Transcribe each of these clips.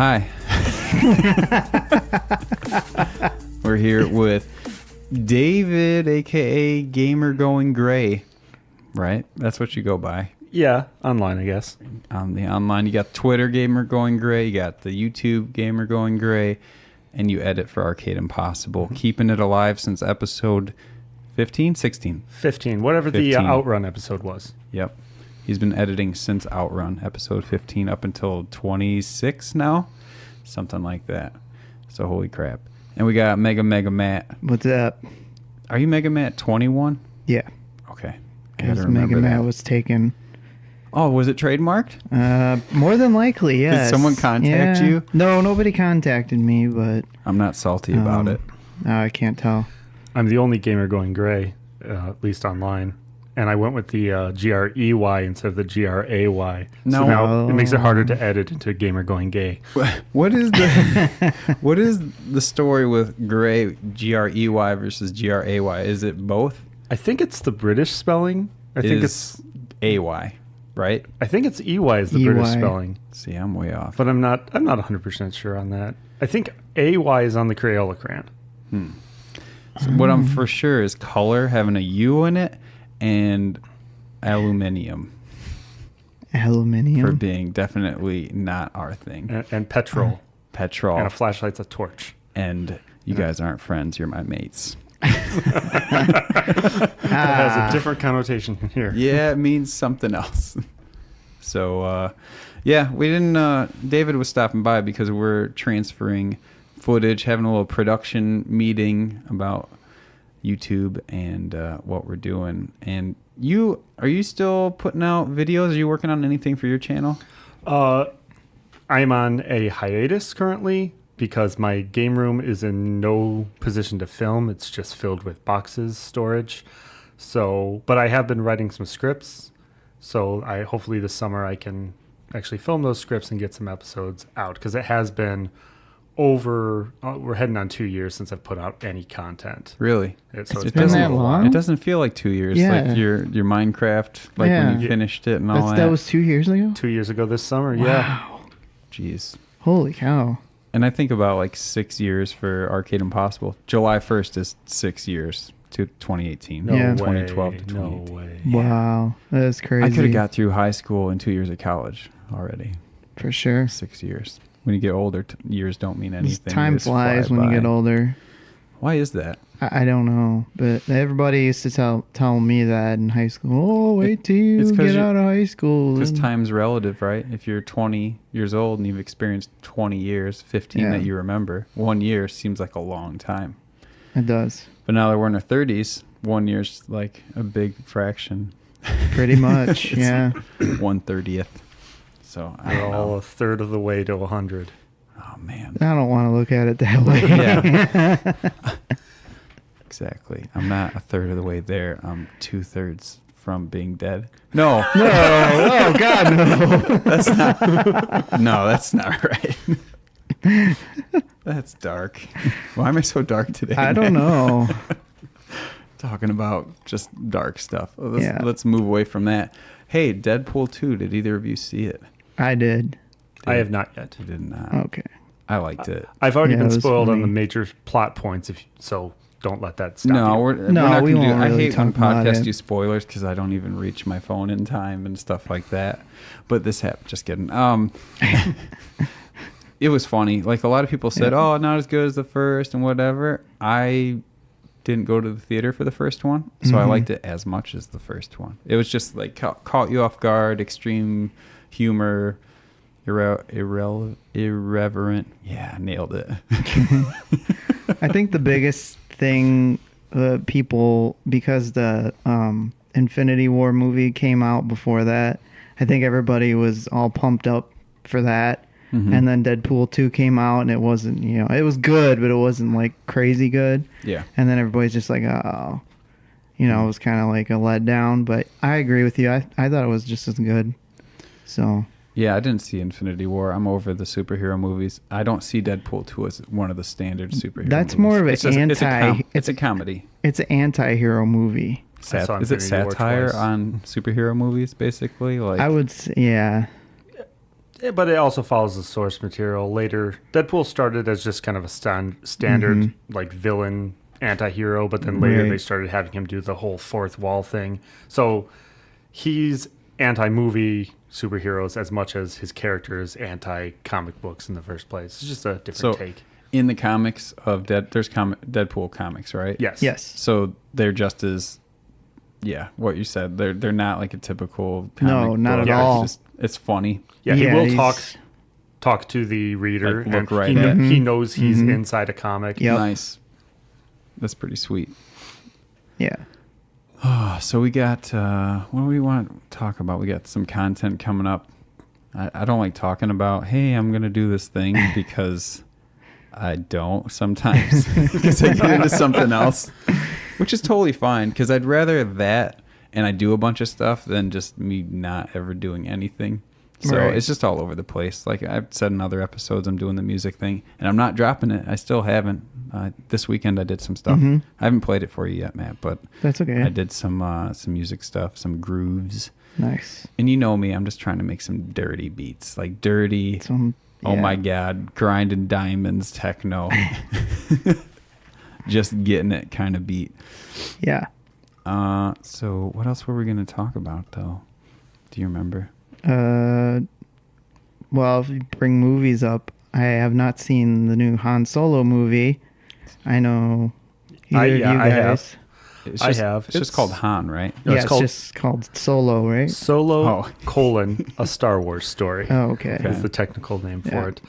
Hi. We're here with David, aka GamerGoingGrey, right? That's what you go by. Yeah, online, I guess. On the online, you got Twitter GamerGoingGrey, you got the YouTube GamerGoingGrey, and you edit for Arcade Impossible, keeping it alive since episode 15, 16. 15, whatever 15. The Outrun episode was. Yep. He's been editing since Outrun, episode 15, up until 26 now. Something like that. So, holy crap. And we got MegaMatt. What's up? Are you MegaMatt21? Yeah. Okay. Because MegaMatt was taken. Oh, was it trademarked? More than likely, yes. Did someone contact you? No, nobody contacted me, but... I'm not salty about it. I can't tell. I'm the only gamer going gray, at least online. And I went with the G-R-E-Y instead of the G-R-A-Y. No. So now it makes it harder to edit into gamer going gay. What is the story with Gray, G-R-E-Y versus G-R-A-Y? Is it both? I think it's the British spelling. I think it's A-Y, right? I think it's E-Y is the British spelling. See, I'm way off. But I'm not 100% sure on that. I think A-Y is on the Crayola crayon. So what I'm for sure is color having a U in it and aluminium. Aluminium? For being definitely not our thing. And petrol. Petrol. And a flashlight's a torch. And you guys aren't friends. You're my mates. It has a different connotation here. Yeah, it means something else. So, yeah, we didn't... David was stopping by because we're transferring footage, having a little production meeting about YouTube and what we're doing. And are you still putting out videos? Are you working on anything for your channel? I'm on a hiatus currently because my game room is in no position to film. It's just filled with boxes, storage. So, but I have been writing some scripts. So hopefully this summer I can actually film those scripts and get some episodes out, because it has been we're heading on 2 years since I've put out any content. Really? It's been that long? It doesn't feel like 2 years. Yeah. Like your Minecraft, like when you finished it and all that. That was 2 years ago? 2 years ago this summer, wow. Yeah. Jeez. Holy cow. And I think about like 6 years for Arcade Impossible. July 1st is 6 years to 2018. No way. 2012 to 2018. No way. Wow. That is crazy. I could have got through high school and 2 years of college already. For sure. 6 years. When you get older, years don't mean anything. Time flies when you get older. Why is that? I don't know, but everybody used to tell me that in high school. Oh, wait till you get out of high school. Because time's relative, right? If you're 20 years old and you've experienced 20 years, 15 that you remember, 1 year seems like a long time. It does. But now that we're in our 30s, 1 year's like a big fraction. Pretty much, yeah. 1/30th. So we're all a third of the way to 100. Oh, man. I don't want to look at it that way. Yeah. Exactly. I'm not a third of the way there. I'm 2/3 from being dead. No. No. Oh, God, no. That's not right. That's dark. Why am I so dark today? I don't know. Talking about just dark stuff. Let's move away from that. Hey, Deadpool 2. Did either of you see it? I did. I have not yet. You did not. Okay. I liked it. I've already been spoiled on the major plot points, so don't let that stop you. We're not going to do it. Really I hate when podcasts do spoilers because I don't even reach my phone in time and stuff like that. But this happened. Just kidding. It was funny. Like, a lot of people said, oh, not as good as the first and whatever. I didn't go to the theater for the first one, so I liked it as much as the first one. It was just like caught you off guard, extreme humor, irreverent. Yeah, nailed it. I think the biggest thing people, because the Infinity War movie came out before that, I think everybody was all pumped up for that. Mm-hmm. And then Deadpool 2 came out, and it wasn't, it was good, but it wasn't like crazy good. Yeah. And then everybody's just like, oh, it was kind of like a letdown. But I agree with you. I thought it was just as good. So. Yeah, I didn't see Infinity War. I'm over the superhero movies. I don't see Deadpool 2 as one of the standard superhero That's movies. more of an It's a comedy. It's an anti-hero movie. Is it satire on superhero movies, basically? Like, I would say, yeah. But it also follows the source material. Later, Deadpool started as just kind of a standard like villain anti-hero, but then later they started having him do the whole fourth wall thing. So he's anti-movie superheroes as much as his character is anti-comic books in the first place. It's just a different take. In the comics of there's Deadpool comics, right? Yes. Yes. So they're just as, what you said. They're not like a typical comic No, not book. at all. It's funny. Yeah, he Yeah, will he's- talk to the reader, Like, look and right at it. he knows he's inside a comic. Yep. Nice. That's pretty sweet. Yeah. So we got, what do we want to talk about? We got some content coming up. I don't like talking about, hey, I'm going to do this thing because I don't sometimes because I get into something else, which is totally fine because I'd rather that and I do a bunch of stuff than just me not ever doing anything. So Right. it's just all over the place. Like I've said in other episodes, I'm doing the music thing and I'm not dropping it. I still haven't. This weekend I did some stuff. I haven't played it for you yet, Matt, but That's okay. I did some music stuff, some grooves. Nice. And you know me, I'm just trying to make some dirty beats. Like dirty, oh yeah. my God, grinding diamonds, techno. Just getting it kind of beat. Yeah. So what else were we going to talk about, though? Do you remember? Well, if you bring movies up, I have not seen the new Han Solo movie. I know either of you I guys. have. It's I just, have. It's just called Han, right? No, Yeah, it's it's called- just called Solo, right? Solo, Oh. a Star Wars story. Oh, okay. Is the technical name Yeah. for it.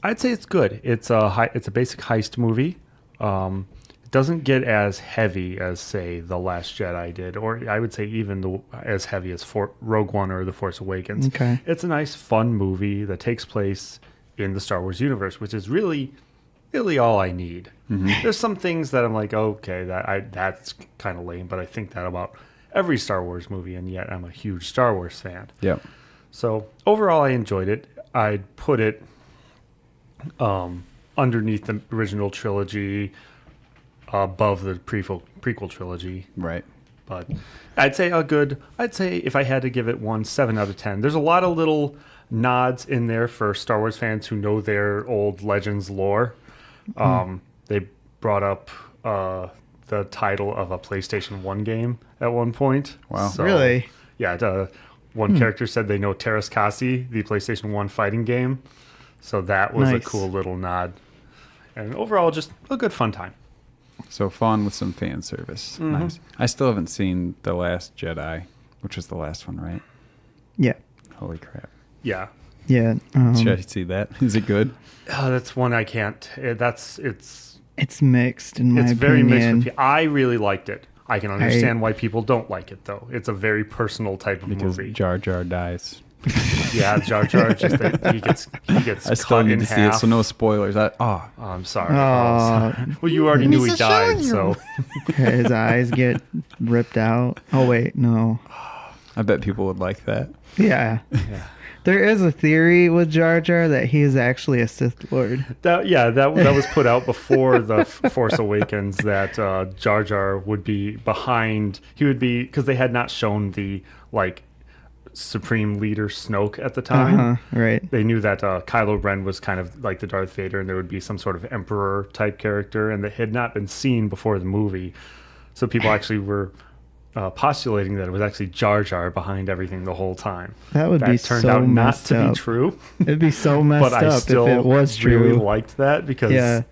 I'd say it's good. It's a basic heist movie. It doesn't get as heavy as, say, The Last Jedi did, or I would say even as heavy as Rogue One or The Force Awakens. Okay. It's a nice, fun movie that takes place in the Star Wars universe, which is really all I need. There's some things that I'm like, okay, that's kind of lame, but I think that about every Star Wars movie, and yet I'm a huge Star Wars fan. Yep. So overall, I enjoyed it. I'd put it underneath the original trilogy, above the prequel trilogy. Right. But I'd say if I had to give it 7 out of 10. There's a lot of little nods in there for Star Wars fans who know their old Legends lore. They brought up the title of a PlayStation 1 game at one point. Wow. So, Really? Yeah, one character said they know Terras Kasi, the PlayStation 1 fighting game. So that was Nice. a cool little nod. And overall, just a good fun time. So fun with some fan service. Nice. I still haven't seen The Last Jedi, which was the last one, right? Yeah. Holy crap. Yeah. Yeah. Should I see that? Is it good? That's one I can't. It's mixed in my It's opinion. very mixed with people. I really liked it. I can understand why people don't like it, though. It's a very personal type of Because movie. Jar Jar dies. Yeah, Jar Jar just he gets I still cut need in to see half. it, so no spoilers. Oh, I'm sorry. Oh. Well, you already knew he died, so His eyes get ripped out. Oh wait, no. I bet people would like that. Yeah. There is a theory with Jar Jar that he is actually a Sith Lord. that was put out before the Force Awakens that Jar Jar would be behind. He would be because they had not shown the Supreme Leader Snoke at the time. Right. They knew that Kylo Ren was kind of like the Darth Vader, and there would be some sort of Emperor type character, and that had not been seen before the movie. So people actually were postulating that it was actually Jar Jar behind everything the whole time. That would be turned so out not messed to up. be true. It'd be so messed But I up still if it was really true. liked that because Yeah.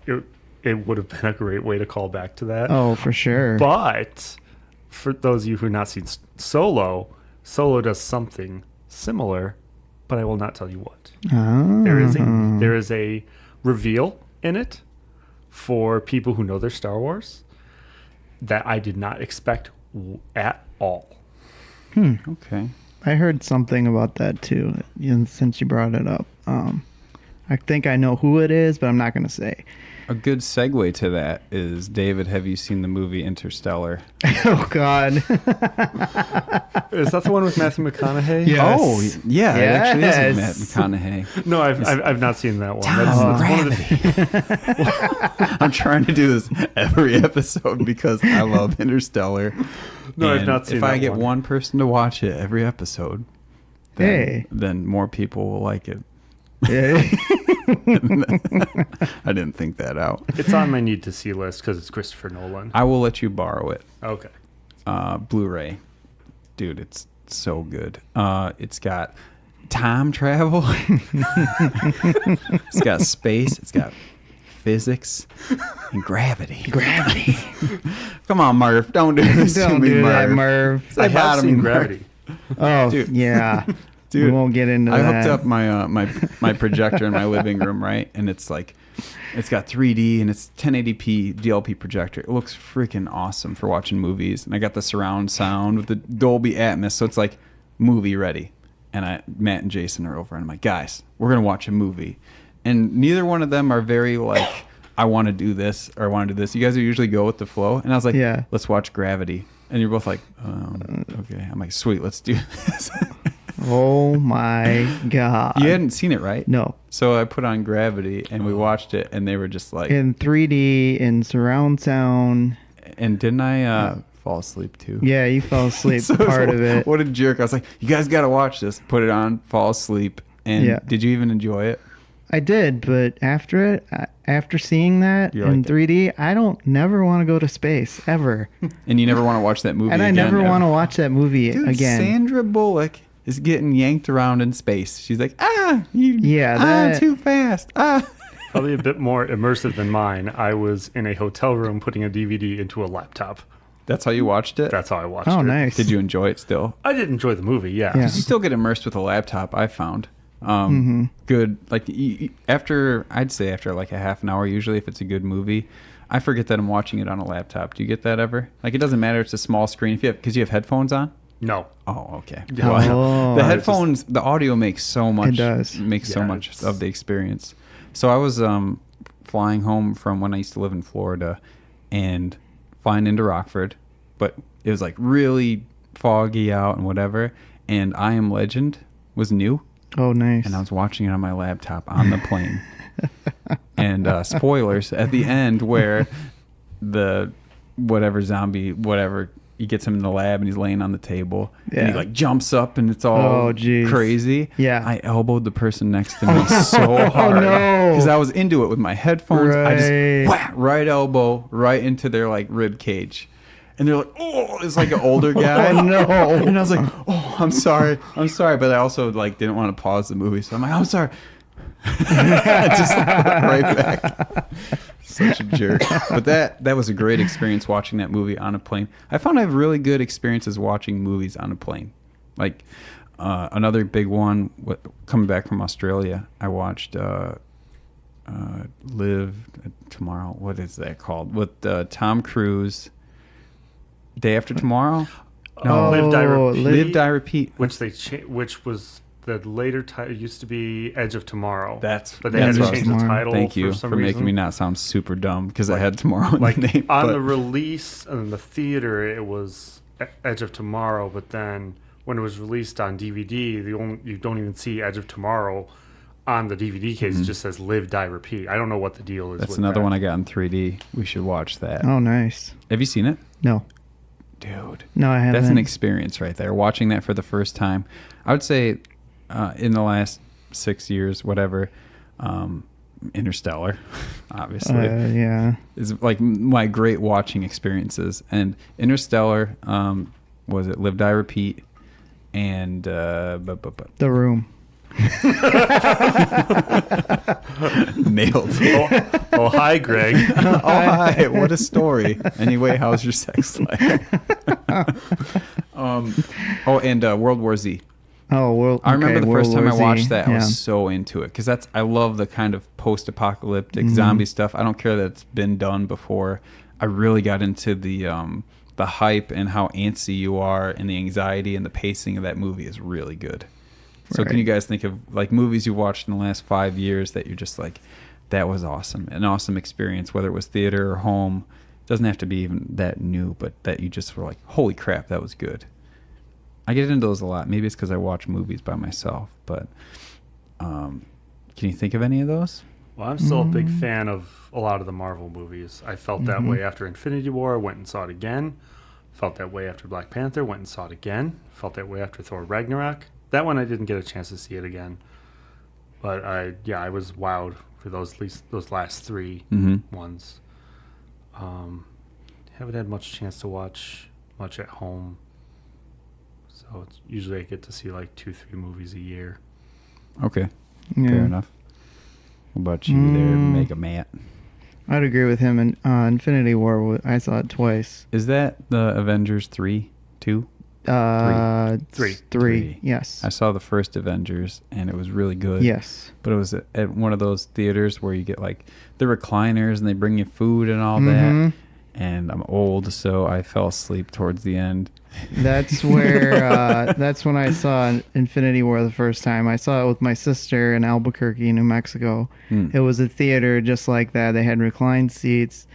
it would have been a great way to call back to that. Oh, for sure. But for those of you who have not seen Solo does something similar, but I will not tell you what. Oh. There is a reveal in it for people who know their Star Wars that I did not expect at all. Okay. I heard something about that too, since you brought it up. I think I know who it is, but I'm not going to say. A good segue to that is, David, have you seen the movie Interstellar? Oh, God. Is that the one with Matthew McConaughey? Yeah. Oh, yeah, it actually is Yes. with Matt McConaughey. No, I've not seen that one. That's one of the, I'm trying to do this every episode because I love Interstellar. No, I've And not seen If I that get one. one person to watch it every episode, then more people will like it. Yeah. I didn't think that out. It's on my need to see list because it's Christopher Nolan. I will let you borrow it. Okay. Blu-ray. Dude, it's so good. It's got time travel. It's got space. It's got physics and gravity. Come on, Murph. Don't do this to Don't me, do that, Murph. Murph. Say I bye have to seen me, Gravity. Oh, Dude. yeah. Dude, we won't get into that. I hooked up my my projector in my living room, right? And it's like, it's got 3D and it's 1080p DLP projector. It looks freaking awesome for watching movies. And I got the surround sound with the Dolby Atmos, so it's like movie ready. And Matt and Jason are over, and I'm like, guys, we're gonna watch a movie. And neither one of them are very like, I want to do this or I want to do this. You guys usually go with the flow. And I was like, Yeah. let's watch Gravity. And you're both like, okay. I'm like, sweet, let's do this. Oh my God. You hadn't seen it, right? No. So I put on Gravity and we watched it, and they were just like, In 3D, in surround sound. and didn't I fall asleep too? Yeah, you fell asleep So part of it. What a jerk. I was like, you guys got to watch this. Put it on, fall asleep. And Yeah. did you even enjoy it? I did, but after it, after seeing that You in liked it. 3D, I don't never want to go to space ever. And you never want to watch that movie And I again, never ever. want to watch that movie Dude, again. Sandra Bullock is getting yanked around in space. She's like, Yeah, that- too fast. Probably a bit more immersive than mine. I was in a hotel room putting a DVD into a laptop. That's how you watched it? That's how I watched Oh, it. nice. Did you enjoy it still? I did enjoy the movie, yeah. Yeah. You still get immersed with a laptop, I found. Good. Like after like a half an hour, usually if it's a good movie, I forget that I'm watching it on a laptop. Do you get that ever? Like it doesn't matter. It's a small screen. Because you have headphones on. No. Oh, okay. Yeah. Oh. The headphones, the audio makes so much. It does. Makes so Yeah, much it's- of the experience. So I was flying home from when I used to live in Florida, and flying into Rockford, but it was like really foggy out and whatever. And I Am Legend was new. Oh, nice. And I was watching it on my laptop on the plane. And spoilers at the end where the whatever he gets him in the lab and he's laying on the table and he Yeah. like jumps up and it's all Oh, geez. crazy. Yeah. I elbowed the person next to me so hard no. because I was into it with my headphones. I Right. just whack, right elbow right into their like rib cage. And they're like, oh, it's like an older guy. Oh, no. And I was like, oh, I'm sorry. But I also like didn't want to pause the movie. So I'm like, I'm sorry. Just right back. Such a jerk. But that was a great experience watching that movie on a plane. I found I have really good experiences watching movies on a plane. Like another big one, coming back from Australia, I watched Live Tomorrow. What is that called? With Tom Cruise. Day After Tomorrow? No. Live, Die, Repeat. Live, Die, Repeat. Which was the later title. It used to be Edge of Tomorrow. that's But they had to what- change the title Thank you for some for reason. making me not sound super dumb because I had Tomorrow in Like the name. on but- the release in the theater, it was Edge of Tomorrow, but then when it was released on DVD, you don't even see Edge of Tomorrow on the DVD case. It just says Live, Die, Repeat. I don't know what the deal is. That's with another that. one I got in 3D. We should watch that. Oh, nice. Have you seen it? No. Dude. No, I haven't. That's an experience right there. Watching that for the first time. I would say in the last 6 years, whatever, Interstellar, obviously, yeah. is like my great watching experiences. And Interstellar, was it Live, Die, Repeat, and The Room. nailed it. Oh, hi, Greg. Oh, hi. What a story. Anyway, how's your sex life? And World War Z. Oh, well. I remember the first time I watched that, I Yeah. was so into it because I love the kind of post-apocalyptic zombie stuff. I don't care that it's been done before. I really got into the hype and how antsy you are, and the anxiety and the pacing of that movie is really good. So can Right. you guys think of like movies you watched in the last 5 years that you're just like, that was awesome, an awesome experience, whether it was theater or home? It doesn't have to be even that new, but that you just were like, holy crap, that was good. I get into those a lot. Maybe it's because I watch movies by myself, but can you think of any of those? Well, I'm still a big fan of a lot of the Marvel movies. I felt that way after Infinity War. Went and saw it again. Felt that way after Black Panther. Went and saw it again. Felt that way after Thor Ragnarok. That one I didn't get a chance to see it again. But I was wowed for those last three ones. Haven't had much chance to watch much at home. So it's usually I get to see like 2-3 movies a year. Okay. Yeah. Fair enough. What about you there, MegaMatt? I'd agree with him. And Infinity War, I saw it twice. Is that the Avengers 3? 2? Three. Yes. I saw the first Avengers, and it was really good. Yes. But it was at one of those theaters where you get like the recliners, and they bring you food and all that. And I'm old, so I fell asleep towards the end. That's where that's when I saw Infinity War the first time. I saw it with my sister in Albuquerque, New Mexico. It was a theater just like that. They had reclined seats.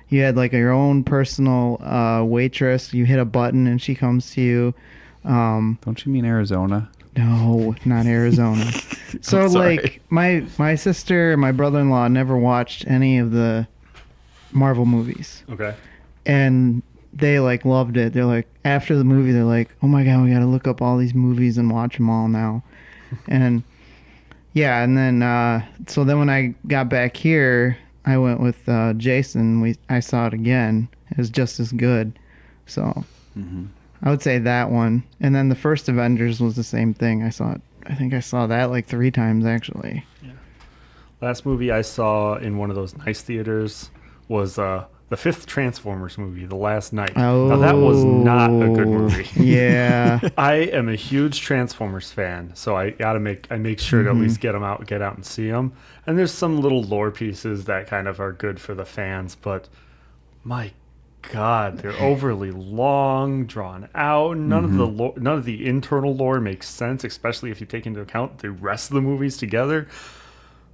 You had like your own personal waitress. You hit a button and she comes to you. Don't you mean Arizona? No, not Arizona. So like my sister and my brother-in-law never watched any of the Marvel movies. Okay. And they like loved it. They're like, after the movie, they're like, oh my God, we got to look up all these movies and watch them all now. And yeah. And then, so then when I got back here, I went with Jason. I saw it again. It was just as good. So I would say that one. And then the first Avengers was the same thing. I think I saw that like 3 times actually. Yeah. Last movie I saw in one of those nice theaters was the 5th Transformers movie, The Last Night. Oh, now that was not a good movie. Yeah. I am a huge Transformers fan, so I make sure to at least get out and see them. And there's some little lore pieces that kind of are good for the fans, but my God, they're overly long, drawn out. None of the internal lore makes sense, especially if you take into account the rest of the movies together.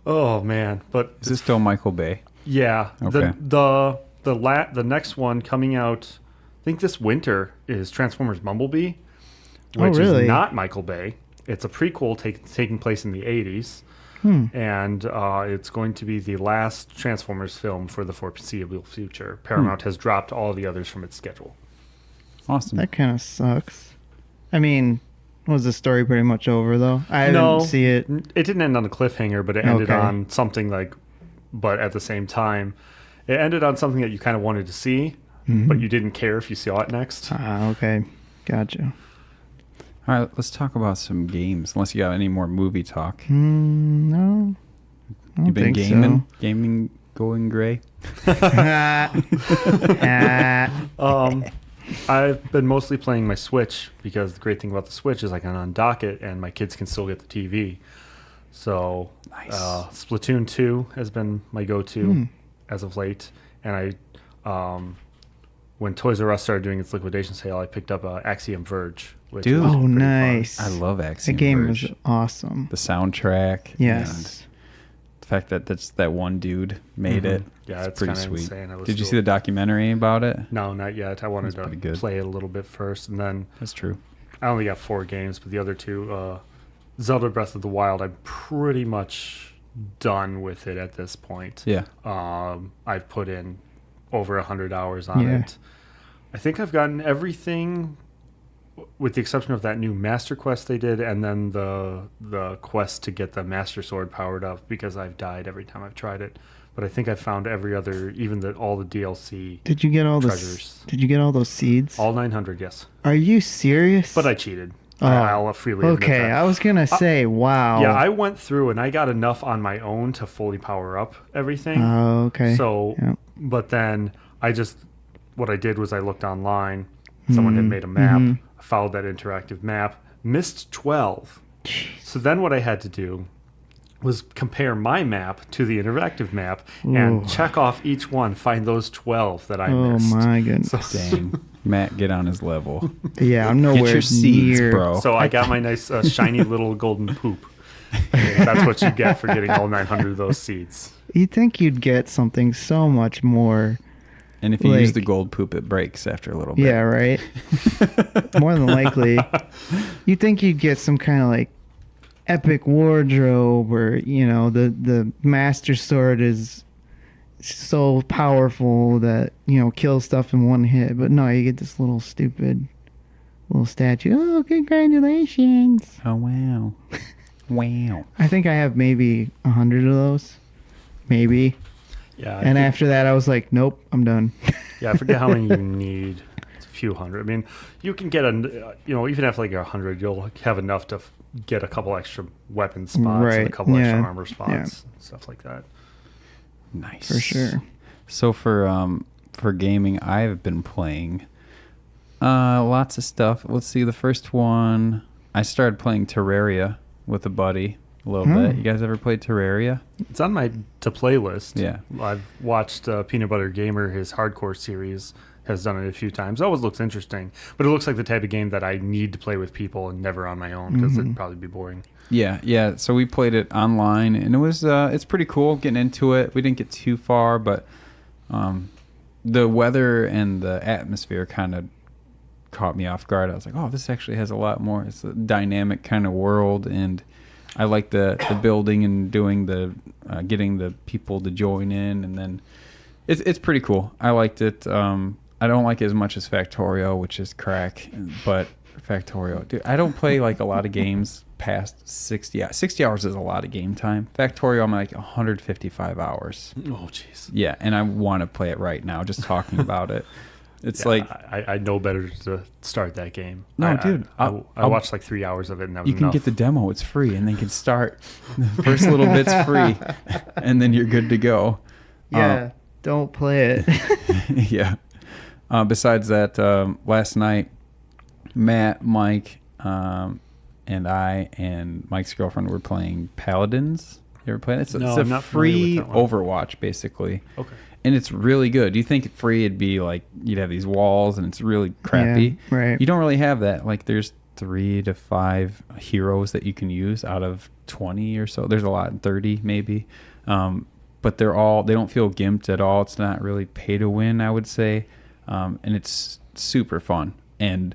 Oh man, but Is this still Michael Bay? Yeah. Okay. The next one coming out, I think this winter, is Transformers Bumblebee, which really? is not Michael Bay. It's a prequel taking place in the 80s, and it's going to be the last Transformers film for the foreseeable future. Paramount has dropped all the others from its schedule. Awesome. That kind of sucks. I mean, was the story pretty much over though? I didn't see it. It didn't end on a cliffhanger, but it ended on something like, but at the same time, it ended on something that you kind of wanted to see, but you didn't care if you saw it next. Okay. Gotcha. All right, let's talk about some games. Unless you got any more movie talk. No. I don't You've been think gaming? so. Gaming going gray? I've been mostly playing my Switch because the great thing about the Switch is I can undock it and my kids can still get the TV. So Nice. Splatoon 2 has been my go-to as of late. And when Toys R Us started doing its liquidation sale, I picked up Axiom Verge. Which Dude. was Oh, pretty nice. I love The Axiom game Verge. was awesome. The soundtrack. Yes. And the fact that that one dude made it. Yeah, it's pretty kinda sweet. insane. Did you see the documentary about it? No, not yet. I wanted pretty to good. play it a little bit first, and then That's true. I only got 4 games, but the other 2, Zelda Breath of the Wild, I'm pretty much done with it at this point. Yeah. I've put in over 100 hours on Yeah. it. I think I've gotten everything with the exception of that new Master Quest they did, and then the quest to get the Master Sword powered up, because I've died every time I've tried it. But I think I found every other, even all the DLC. Did you get all treasures. Did you get all those seeds? All 900, yes. Are you serious? But I cheated. Oh. I'll freely admit Okay, that. I was gonna say, wow. Yeah, I went through and I got enough on my own to fully power up everything. Oh, okay. So, Yeah. but then what I did was I looked online. Someone had made a map. I followed that interactive map. Missed 12. Jeez. So then what I had to do was compare my map to the interactive map and Ooh. check off each one, find those 12 that I Oh missed. my goodness. Dang. Matt, get on his level. Yeah, I'm nowhere Get your seeds, near. bro. So I got my nice shiny little golden poop. And that's what you get for getting all 900 of those seeds. You'd think you'd get something so much more. And if you use Like- the gold poop, it breaks after a little bit. Yeah, right. More than likely, you'd think you'd get some kind of like epic wardrobe, or the Master Sword is so powerful that kills stuff in one hit. But no, you get this little stupid little statue. Oh, congratulations! Oh wow, wow. I think I have maybe 100 of those, maybe. Yeah. And after that, I was like, nope, I'm done. Yeah, I forget how many you need. It's a few hundred. I mean, you can get even after like 100, you'll have enough to get a couple extra weapon spots and a couple extra armor spots, stuff like that. Nice. For sure. So for gaming, I've been playing lots of stuff. Let's see. The first one, I started playing Terraria with a buddy a little bit. You guys ever played Terraria? It's on my to play list. Yeah. I've watched Peanut Butter Gamer, his hardcore series, has done it a few times. It always looks interesting, but it looks like the type of game that I need to play with people and never on my own because it'd probably be boring. Yeah. So we played it online, and it was it's pretty cool getting into it. We didn't get too far, but the weather and the atmosphere kind of caught me off guard. I was like, oh, this actually has a lot more. It's a dynamic kind of world, and I like the building and doing the getting the people to join in, and then it's pretty cool. I liked it. I don't like it as much as Factorio, which is crack, but Factorio, dude, I don't play like a lot of games past 60. 60 hours is a lot of game time. Factorio, I'm like 155 hours. Oh, jeez. Yeah, and I want to play it right now. Just talking about it. It's like I know better to start that game. No, dude. I watched like 3 hours of it, and that was you can enough. get the demo. It's free, and then you can start. The first little bit's free, and then you're good to go. Yeah, don't play it. Yeah. Besides that, last night, Matt, Mike, and I and Mike's girlfriend were playing Paladins. You ever play it? It's a free Overwatch, basically. Okay. And it's really good. You think free, it'd be like you'd have these walls and it's really crappy. Yeah, right. You don't really have that. Like there's 3 to 5 heroes that you can use out of 20 or so. There's a lot, 30 maybe. But they don't feel gimped at all. It's not really pay to win, I would say. And it's super fun. And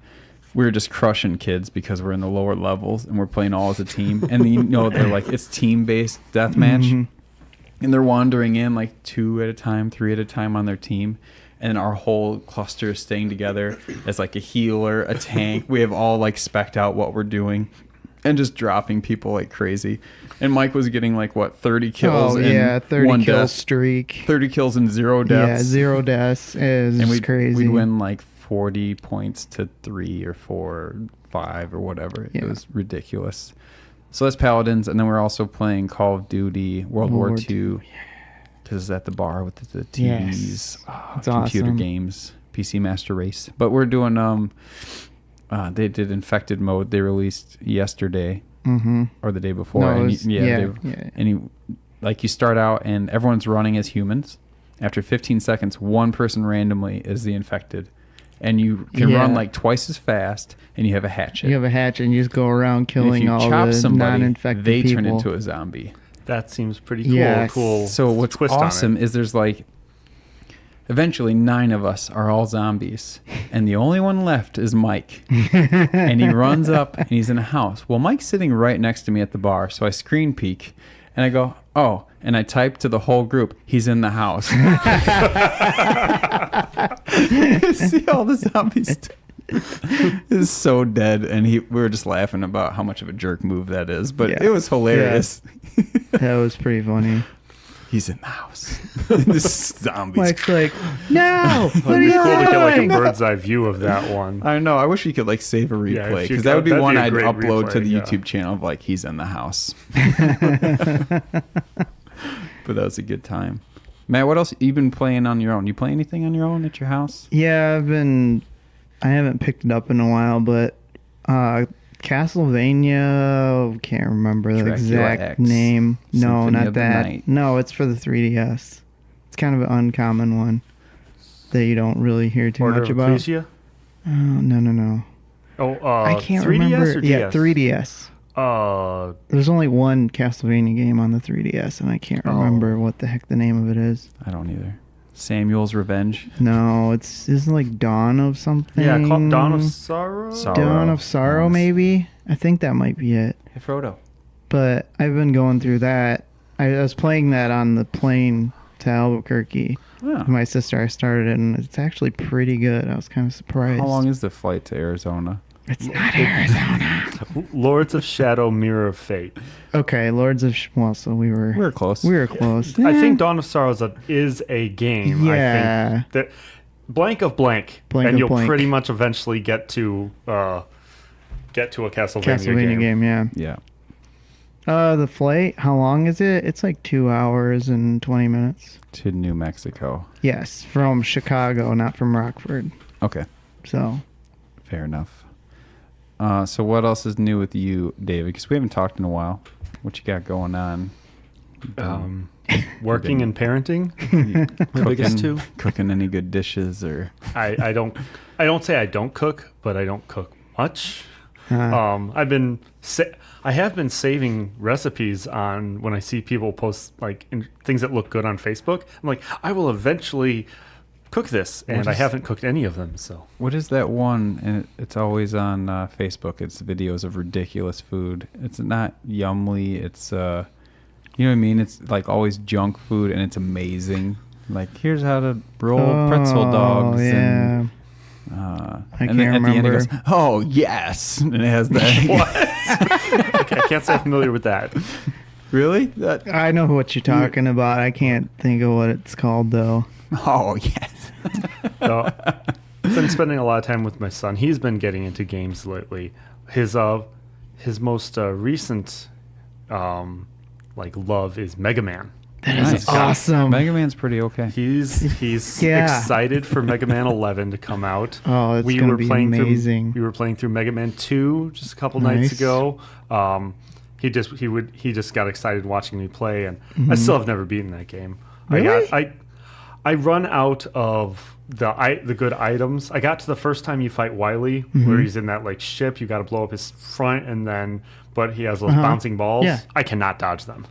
we're just crushing kids because we're in the lower levels and we're playing all as a team. And they're like, it's team-based deathmatch. Mm-hmm. And they're wandering in like 2 at a time, 3 at a time on their team. And our whole cluster is staying together as like a healer, a tank. We have all like spec'd out what we're doing and just dropping people like crazy. And Mike was getting like, 30 kills and 30 1 kill death. streak. 30 kills and 0 deaths. Yeah, 0 deaths is crazy. We'd win like 40 points to 3 or 4 or 5 or whatever. Yeah. It was ridiculous. So that's Paladins, and then we're also playing Call of Duty World War II because at the bar with the TVs, computer awesome. Games, PC Master Race. But we're doing they did Infected mode. They released yesterday or the day before. No, you start out and everyone's running as humans. After 15 seconds, one person randomly is the infected. And you can run like twice as fast, and you have a hatchet. You have a hatchet, and you just go around killing all the non-infected they people. turn into a zombie. That seems pretty cool. Yes. Cool. So what's awesome is there's like, eventually 9 of us are all zombies, and the only one left is Mike. And he runs up, and he's in a house. Well, Mike's sitting right next to me at the bar, so I screen peek, and I go, oh, and I type to the whole group, he's in the house. See all the zombies. Is so dead, and we were just laughing about how much of a jerk move that is, but it was hilarious. Yeah. That was pretty funny. He's in the house. This zombie's Mike's like, no, what are you cool doing? to get like a bird's eye view of that one. I know. I wish you could like save a replay because that would be one I'd upload to the YouTube channel of like he's in the house. But that was a good time. Matt, what else you been playing on your own? You play anything on your own at your house? Yeah, I haven't picked it up in a while, but Castlevania, can't remember the exact name. No, not that. Night. No, it's for the 3DS. It's kind of an uncommon one that you don't really hear too much about. Ecclesia? Oh, no. Oh, I can't 3DS remember. Or DS? Yeah, 3DS. There's only one Castlevania game on the 3DS, and I can't remember what the heck the name of it is. I don't either. Samuel's Revenge? No, isn't like Dawn of something. Yeah, called Dawn of Sorrow? Dawn of Sorrow, maybe? I think that might be it. Hey, Frodo. But I've been going through that. I was playing that on the plane to Albuquerque. Oh. My sister, I started it, and it's actually pretty good. I was kind of surprised. How long is the flight to Arizona? It's not Arizona. Lords of Shadow, Mirror of Fate. Okay, Lords of well, so we were close. We were close. I think Dawn of Sorrows is a game. Yeah. I think that blank of blank, Blank and of you'll blank. pretty much eventually get to a Castlevania game, yeah. Yeah. The flight, how long is it? It's like 2 hours and 20 minutes. To New Mexico. Yes, from Chicago, not from Rockford. Okay. So, Fair enough. So what else is new with you, David? Because we haven't talked in a while. What you got going on? Working and parenting. My biggest two. Cooking any good dishes or? I don't say I don't cook, but I don't cook much. uh, I have been saving recipes on when I see people post like things that look good on Facebook. I'm like, I will eventually cook this, and I haven't cooked any of them. So What is that one? And it's always on Facebook. It's videos of ridiculous food. It's not Yumly. It's you know what I mean? It's like always junk food, and it's amazing. Like, here's how to roll pretzel dogs. Yeah. And, I and can't then at the end it remember. goes, oh yes, and it has that. okay, I can't say I'm familiar with that. Really? That? I know what you're talking about. I can't think of what it's called, though. Oh yes. So, I've been spending a lot of time with my son. He's been getting into games lately. His most recent love is MegaMan. That is awesome. Mega Man's pretty okay. He's Yeah. excited for Mega Man 11 to come out. Oh, it's gonna be amazing. We were playing through Mega Man 2 just a couple nights Nice. ago. He just got excited watching me play, and Mm-hmm. I still have never beaten that game. Really? I run out of the good items. I got to the first time you fight Wily, Mm-hmm. where he's in that like ship. You got to blow up his front, but he has those bouncing balls. Yeah. I cannot dodge them,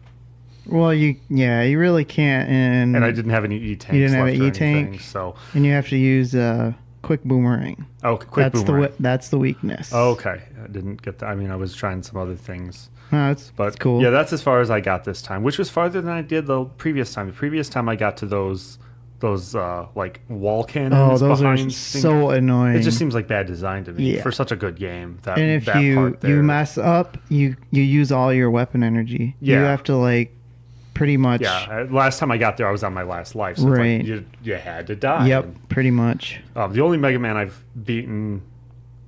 Well, you really can't, and and I didn't have any E-tanks. You didn't have left an or E-tank? anything, so you have to use a quick boomerang. quick That's boomerang. that's the weakness. Okay, I didn't get that. I mean, I was trying some other things, No, it's but cool. yeah, that's as far as I got this time, which was farther than I did the previous time. The previous time I got to those like wall cannons. Oh, those are behind so annoying. It just seems like bad design to me Yeah. for such a good game. That and if that part there. you mess up, you use all your weapon energy. You Yeah. have to like pretty much. Yeah, last time I got there, I was on my last life, so Right. it's like you had to die. Yep, pretty much. The only Mega Man I've beaten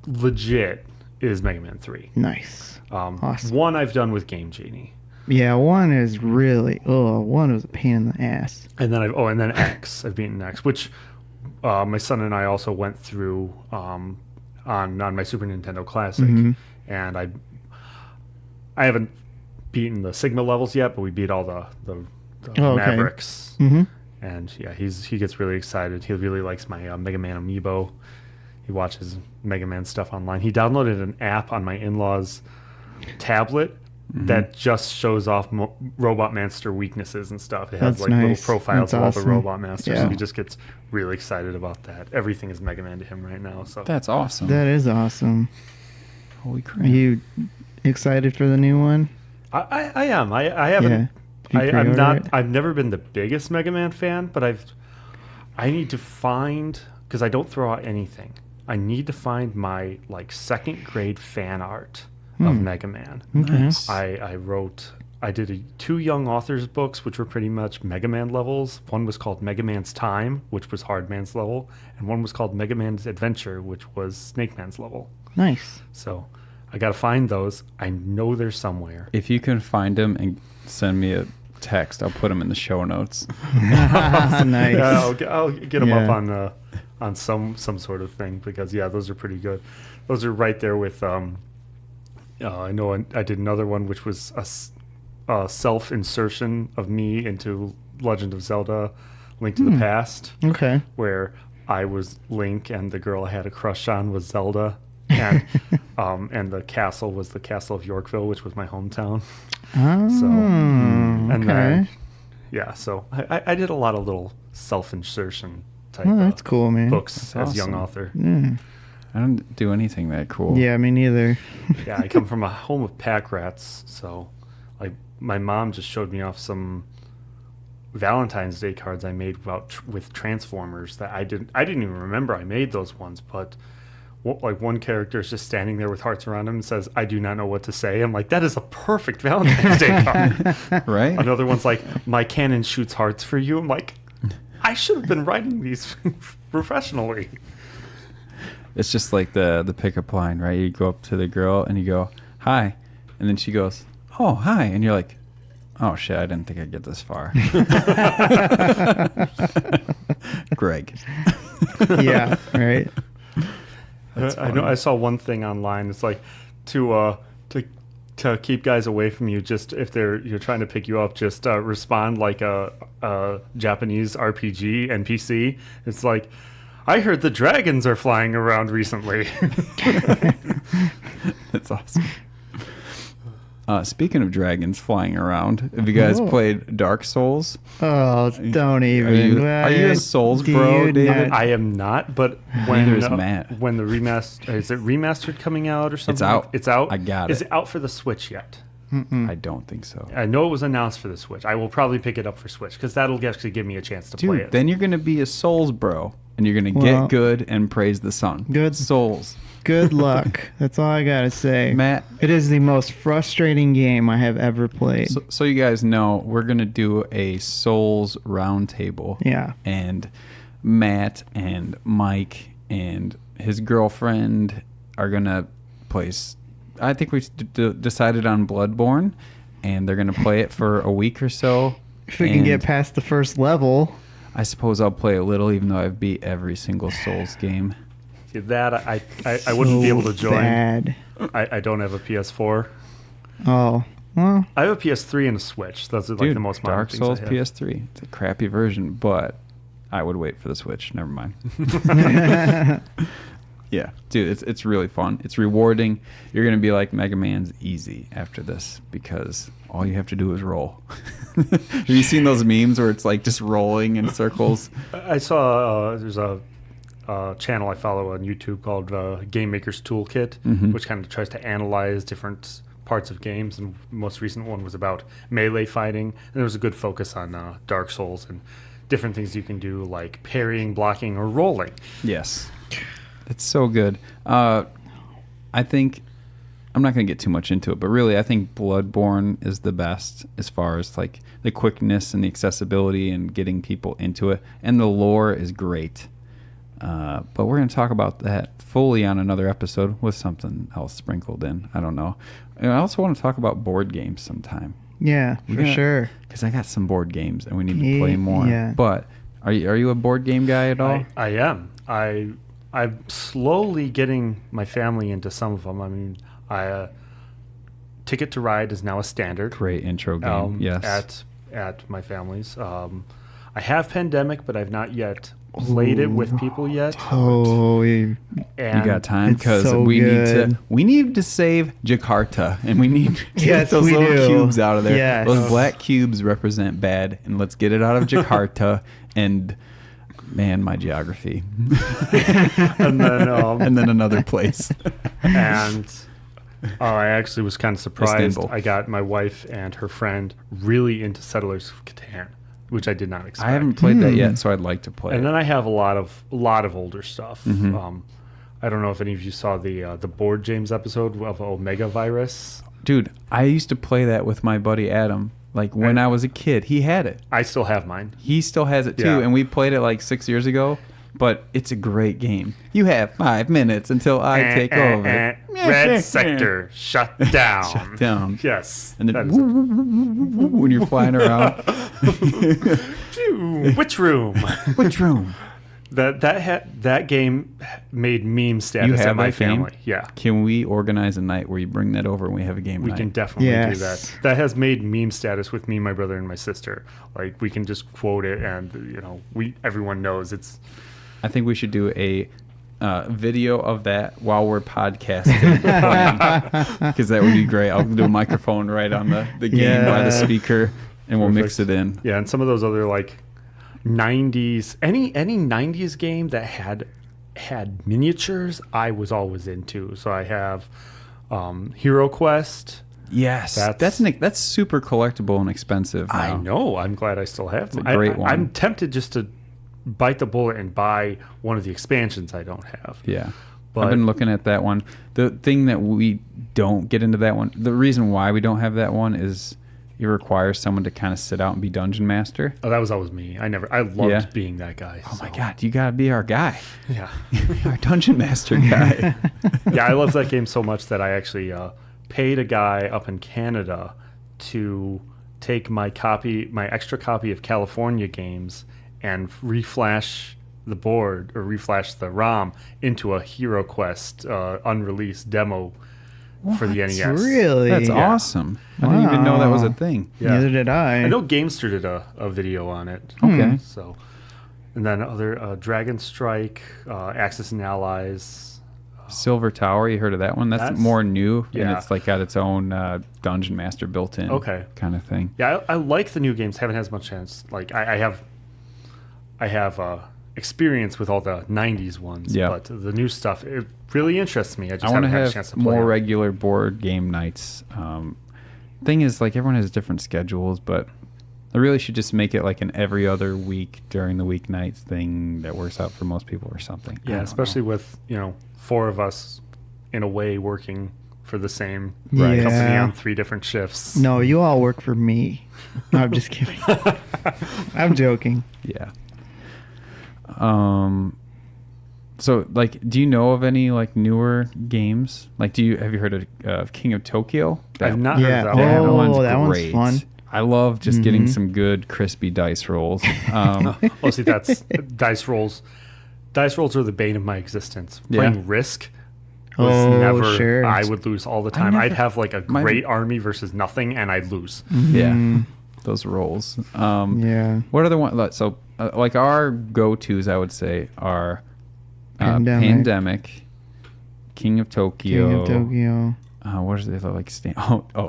legit is Mega Man 3. Nice. Awesome. One I've done with Game Genie. Yeah, one is really. Oh, one was a pain in the ass. And then X. I've beaten X, which my son and I also went through on my Super Nintendo Classic, Mm-hmm. and I haven't beaten the Sigma levels yet, but we beat all the Oh, okay. Mavericks, Mm-hmm. and yeah, he gets really excited. He really likes my Mega Man amiibo. He watches Mega Man stuff online. He downloaded an app on my in-laws' tablet. That just shows off Robot Master weaknesses and stuff. It has That's like nice. little profiles That's of all the awesome. Robot Masters. Yeah. So he just gets really excited about that. Everything is Mega Man to him right now. So That's awesome. That is awesome. Holy crap. Are you excited for the new one? I am. I haven't. Yeah. Did you I'm pre-order not. it? I've never been the biggest Mega Man fan, but I need to find, because I don't throw out anything. I need to find my like second grade fan art of Mega Man. Nice. I did 2 young authors books, which were pretty much Mega Man levels. One was called Mega Man's Time, which was Hard Man's level, and one was called Mega Man's Adventure, which was Snake Man's level. Nice. So I got to find those. I know they're somewhere. If you can find them and send me a text, I'll put them in the show notes. Nice. Yeah, I'll get them Yeah. up on some sort of thing, because yeah, those are pretty good. Those are right there with I know I did another one which was a self-insertion of me into Legend of Zelda: Link to the Past, Okay. where I was Link and the girl I had a crush on was Zelda, and and the castle was the Castle of Yorkville, which was my hometown. Oh, So, and okay. then yeah, so I did a lot of little self-insertion type Oh, that's cool, man. books That's as young awesome. author. Yeah. I don't do anything that cool. Yeah, me neither. Yeah, I come from a home of pack rats, so like my mom just showed me off some Valentine's Day cards I made with Transformers that I didn't even remember I made those ones, but like one character is just standing there with hearts around him and says, "I do not know what to say." I'm like, that is a perfect Valentine's Day card. Right? Another one's like, "My cannon shoots hearts for you." I'm like, I should have been writing these professionally. It's just like the pickup line, right? You go up to the girl and you go, "Hi," and then she goes, "Oh, hi," and you're like, "Oh shit, I didn't think I'd get this far." Greg. Yeah, right. I know. I saw one thing online. It's like to keep guys away from you. Just if you're trying to pick you up, just respond like a Japanese RPG NPC. It's like, "I heard the dragons are flying around recently." That's awesome. Speaking of dragons flying around, have you guys played Dark Souls? Oh, don't even. Are you a Souls Do bro, you David? not- I am not, but when Neither is Matt. when the is it remastered coming out or something? out. It's out. I got Is it. it out for the Switch yet? I don't think so. I know it was announced for the Switch. I will probably pick it up for Switch because that'll actually give me a chance to play Dude, it. then you're going to be a Souls bro, and you're going to Well, get good and praise the sun. good. Souls. Good luck. That's all I gotta say. Matt, It is the most frustrating game I have ever played. so you guys know, we're going to do a Souls roundtable. Yeah. And Matt and Mike and his girlfriend are going to play. I think we decided on Bloodborne, and they're going to play it for a week or so. If we can get past the first level. I suppose I'll play a little, even though I've beat every single Souls game. See, that I wouldn't be able to join. Bad. I don't have a PS4. Oh. Well, I have a PS3 and a Switch. Those are like Dude, the most modern Dark things Souls I have. PS3. It's a crappy version, but I would wait for the Switch. Never mind. Yeah, dude, it's really fun. It's rewarding. You're gonna be like, Mega Man's easy after this because all you have to do is roll. Have you seen those memes where it's like just rolling in circles? I saw there's a channel I follow on YouTube called Game Maker's Toolkit, which kind of tries to analyze different parts of games. And the most recent one was about melee fighting. And there was a good focus on Dark Souls and different things you can do, like parrying, blocking, or rolling. Yes, it's so good. I think I'm not going to get too much into it, but really, I think Bloodborne is the best as far as like the quickness and the accessibility and getting people into it, and the lore is great. But we're going to talk about that fully on another episode with something else sprinkled in. I don't know. And I also want to talk about board games sometime. yeah, for sure. Because I got some board games and we need to play more. Yeah. But are you a board game guy at all? I am. I'm slowly getting my family into some of them. I mean, Ticket to Ride is now a standard. Great intro game. Yes. At my family's. I have Pandemic, but I've not yet played it with people yet. Oh, You got time It's because so we good. need to save Jakarta and we need to get Yes, those we little do. cubes out of there. Yes. Those black cubes represent bad, and let's get it out of Jakarta. And man, my geography, And then and then another place. and I actually was kind of surprised. Istanbul. I got my wife and her friend really into Settlers of Catan, which I did not expect. I haven't played that yet, so I'd like to play. And it. then I have a lot of older stuff. I don't know if any of you saw the Board James episode of Omega Virus. Dude, I used to play that with my buddy Adam. Like when I was a kid, he had it. I still have mine. He still has it too, Yeah. and we played it like 6 years ago. But it's a great game. You have 5 minutes until I take over. Red sector shut down. Shut down. Yes. And then that is it. when you're flying around. Which room? Which room? That game made meme status You have at my that game? family. Yeah. Can we organize a night where you bring that over and we have a game We night? can definitely do Yes. that. That has made meme status with me, my brother, and my sister. Like we can just quote it, and everyone knows it's. I think we should do a video of that while we're podcasting. Because that would be great. I'll do a microphone right on the game by the speaker, and we'll mix it in. Yeah, and some of those other like 90s, any 90s game that had miniatures, I was always into. So I have Hero Quest. Yes, that's super collectible and expensive now. I know. I'm glad I still have them. a great one. I'm tempted just to bite the bullet and buy one of the expansions I don't have. Yeah. But I've been looking at that one. The thing that we don't get into that one, the reason why we don't have that one is it requires someone to kind of sit out and be dungeon master. that was always me. I loved being that guy. Oh my God, you gotta be our guy. Yeah. Our dungeon master guy. Yeah, I love that game so much that I actually paid a guy up in Canada to take my extra copy of California Games and reflash the board or reflash the ROM into a Hero Quest unreleased demo for the NES. Really? That's awesome. I didn't even know that was a Wow. thing. Yeah. Neither did I. I know Gamester did a video on it. Okay. So, and then other Dragon Strike, Axis and Allies. Silver Tower, you heard of that one? That's more new, and Yeah. it's like got its own dungeon master built in. Okay. Kind of thing. Yeah, I like the new games. Haven't had as much chance. Like I have experience with all the '90s ones. Yeah. But the new stuff, it really interests me. I just I want haven't to had a have chance to play more it. regular board game nights. Thing is, like, everyone has different schedules, but I really should just make it like an every other week during the weeknights thing that works out for most people or something. I Yeah, don't especially know. with 4 of us in a way working for the same Right. company Yeah. on 3 different shifts. No, you all work for me. No, I'm just kidding. I'm joking. Yeah. So, like, do you know of any like newer games? Like, have you heard of King of Tokyo? I've not heard Yeah. of that Oh, one. that one's great. fun. I love just getting Mhm. some good crispy dice rolls. Oh, see, that's dice rolls. Dice rolls are the bane of my existence. Yeah. Playing Risk was Oh, never. sure. I would lose all the time. never- I'd have like a my- great army versus nothing, and I'd lose. Yeah, those rolls. Yeah. What other one? So, like our go-tos, I would say, are Pandemic. King of Tokyo. King of Tokyo. What is it like?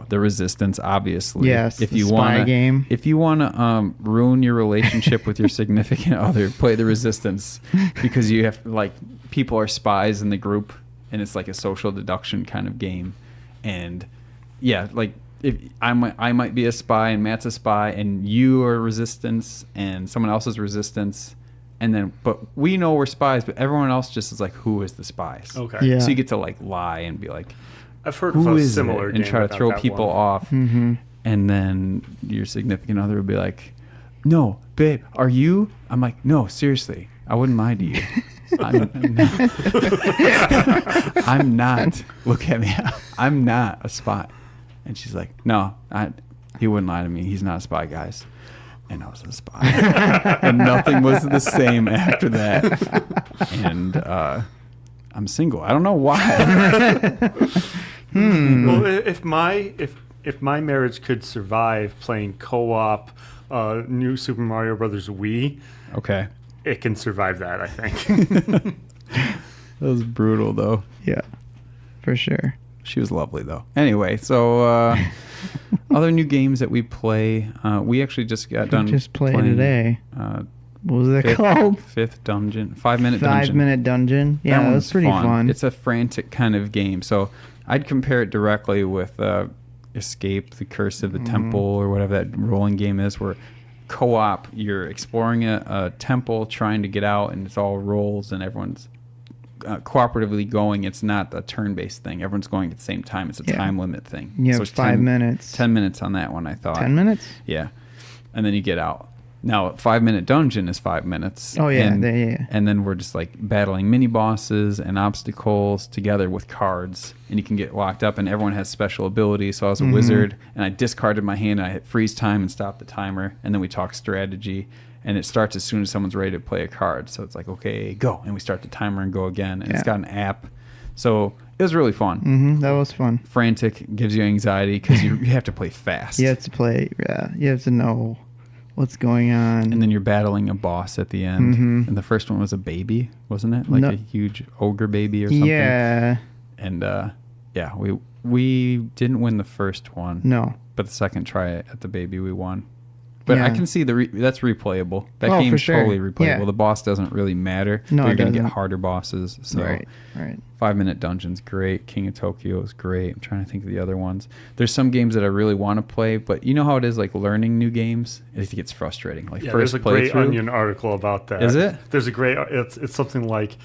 The Resistance, obviously. Yes, If the you spy want game. if you want to ruin your relationship with your significant other, play the Resistance, because you have like people are spies in the group, and it's like a social deduction kind of game, and yeah, like if I might be a spy and Matt's a spy and you are Resistance and someone else is Resistance. And then, but we know we're spies, but everyone else just is like, who is the spies? Okay. Yeah. So you get to like lie and be like, I've heard who of a is similar it? game And try to without throw that people one. off. Mm-hmm. And then your significant other would be like, no, babe, are you? I'm like, no, seriously, I wouldn't lie to you. I'm not. Look at me. I'm not a spy. And she's like, no, he wouldn't lie to me. He's not a spy, guys. And I was a spy. And nothing was the same after that. And I'm single. I don't know why. Well, if my marriage could survive playing co-op New Super Mario Brothers Wii, Okay. it can survive that, I think. That was brutal, though. Yeah. For sure. She was lovely, though. Anyway, so other new games that we play, we actually just got done Just played playing, today. What was it called? Fifth Dungeon. 5-minute Dungeon. 5-minute dungeon. Yeah, that was one's pretty fun. It's a frantic kind of game. So I'd compare it directly with Escape, The Curse of the Temple, or whatever that rolling game is, where co-op, you're exploring a temple, trying to get out, and it's all rolls, and everyone's cooperatively going. It's not a turn-based thing. Everyone's going at the same time. It's a time limit thing. You have it's 5 minutes. 10 minutes on that one, I thought. 10 minutes? Yeah. And then you get out. Now, 5-minute dungeon is 5 minutes. Oh, yeah. And, and then we're just like battling mini bosses and obstacles together with cards. And you can get locked up, and everyone has special abilities. So I was a wizard, and I discarded my hand, and I hit freeze time and stopped the timer. And then we talk strategy. And it starts as soon as someone's ready to play a card. So it's like, okay, go. And we start the timer and go again. And it's got an app. So it was really fun. Mm-hmm. That was fun. Frantic, gives you anxiety because you have to play fast. You have to play, you have to know what's going on. And then you're battling a boss at the end. Mhm. And the first one was a baby, wasn't it? Like No. a huge ogre baby or something. Yeah. And yeah, we didn't win the first one. No. But the second try at the baby, we won. But I Yeah. can see that's replayable. That Oh, for game's sure. totally replayable. Yeah. The boss doesn't really matter. No, but you're it going to get doesn't. harder bosses. So Right. 5-minute dungeon's great. King of Tokyo is great. I'm trying to think of the other ones. There's some games that I really want to play, but you know how it is, like learning new games? It gets frustrating. Like Yeah, first there's a great playthrough. Onion article about that. Is it? There's a great. It's something like,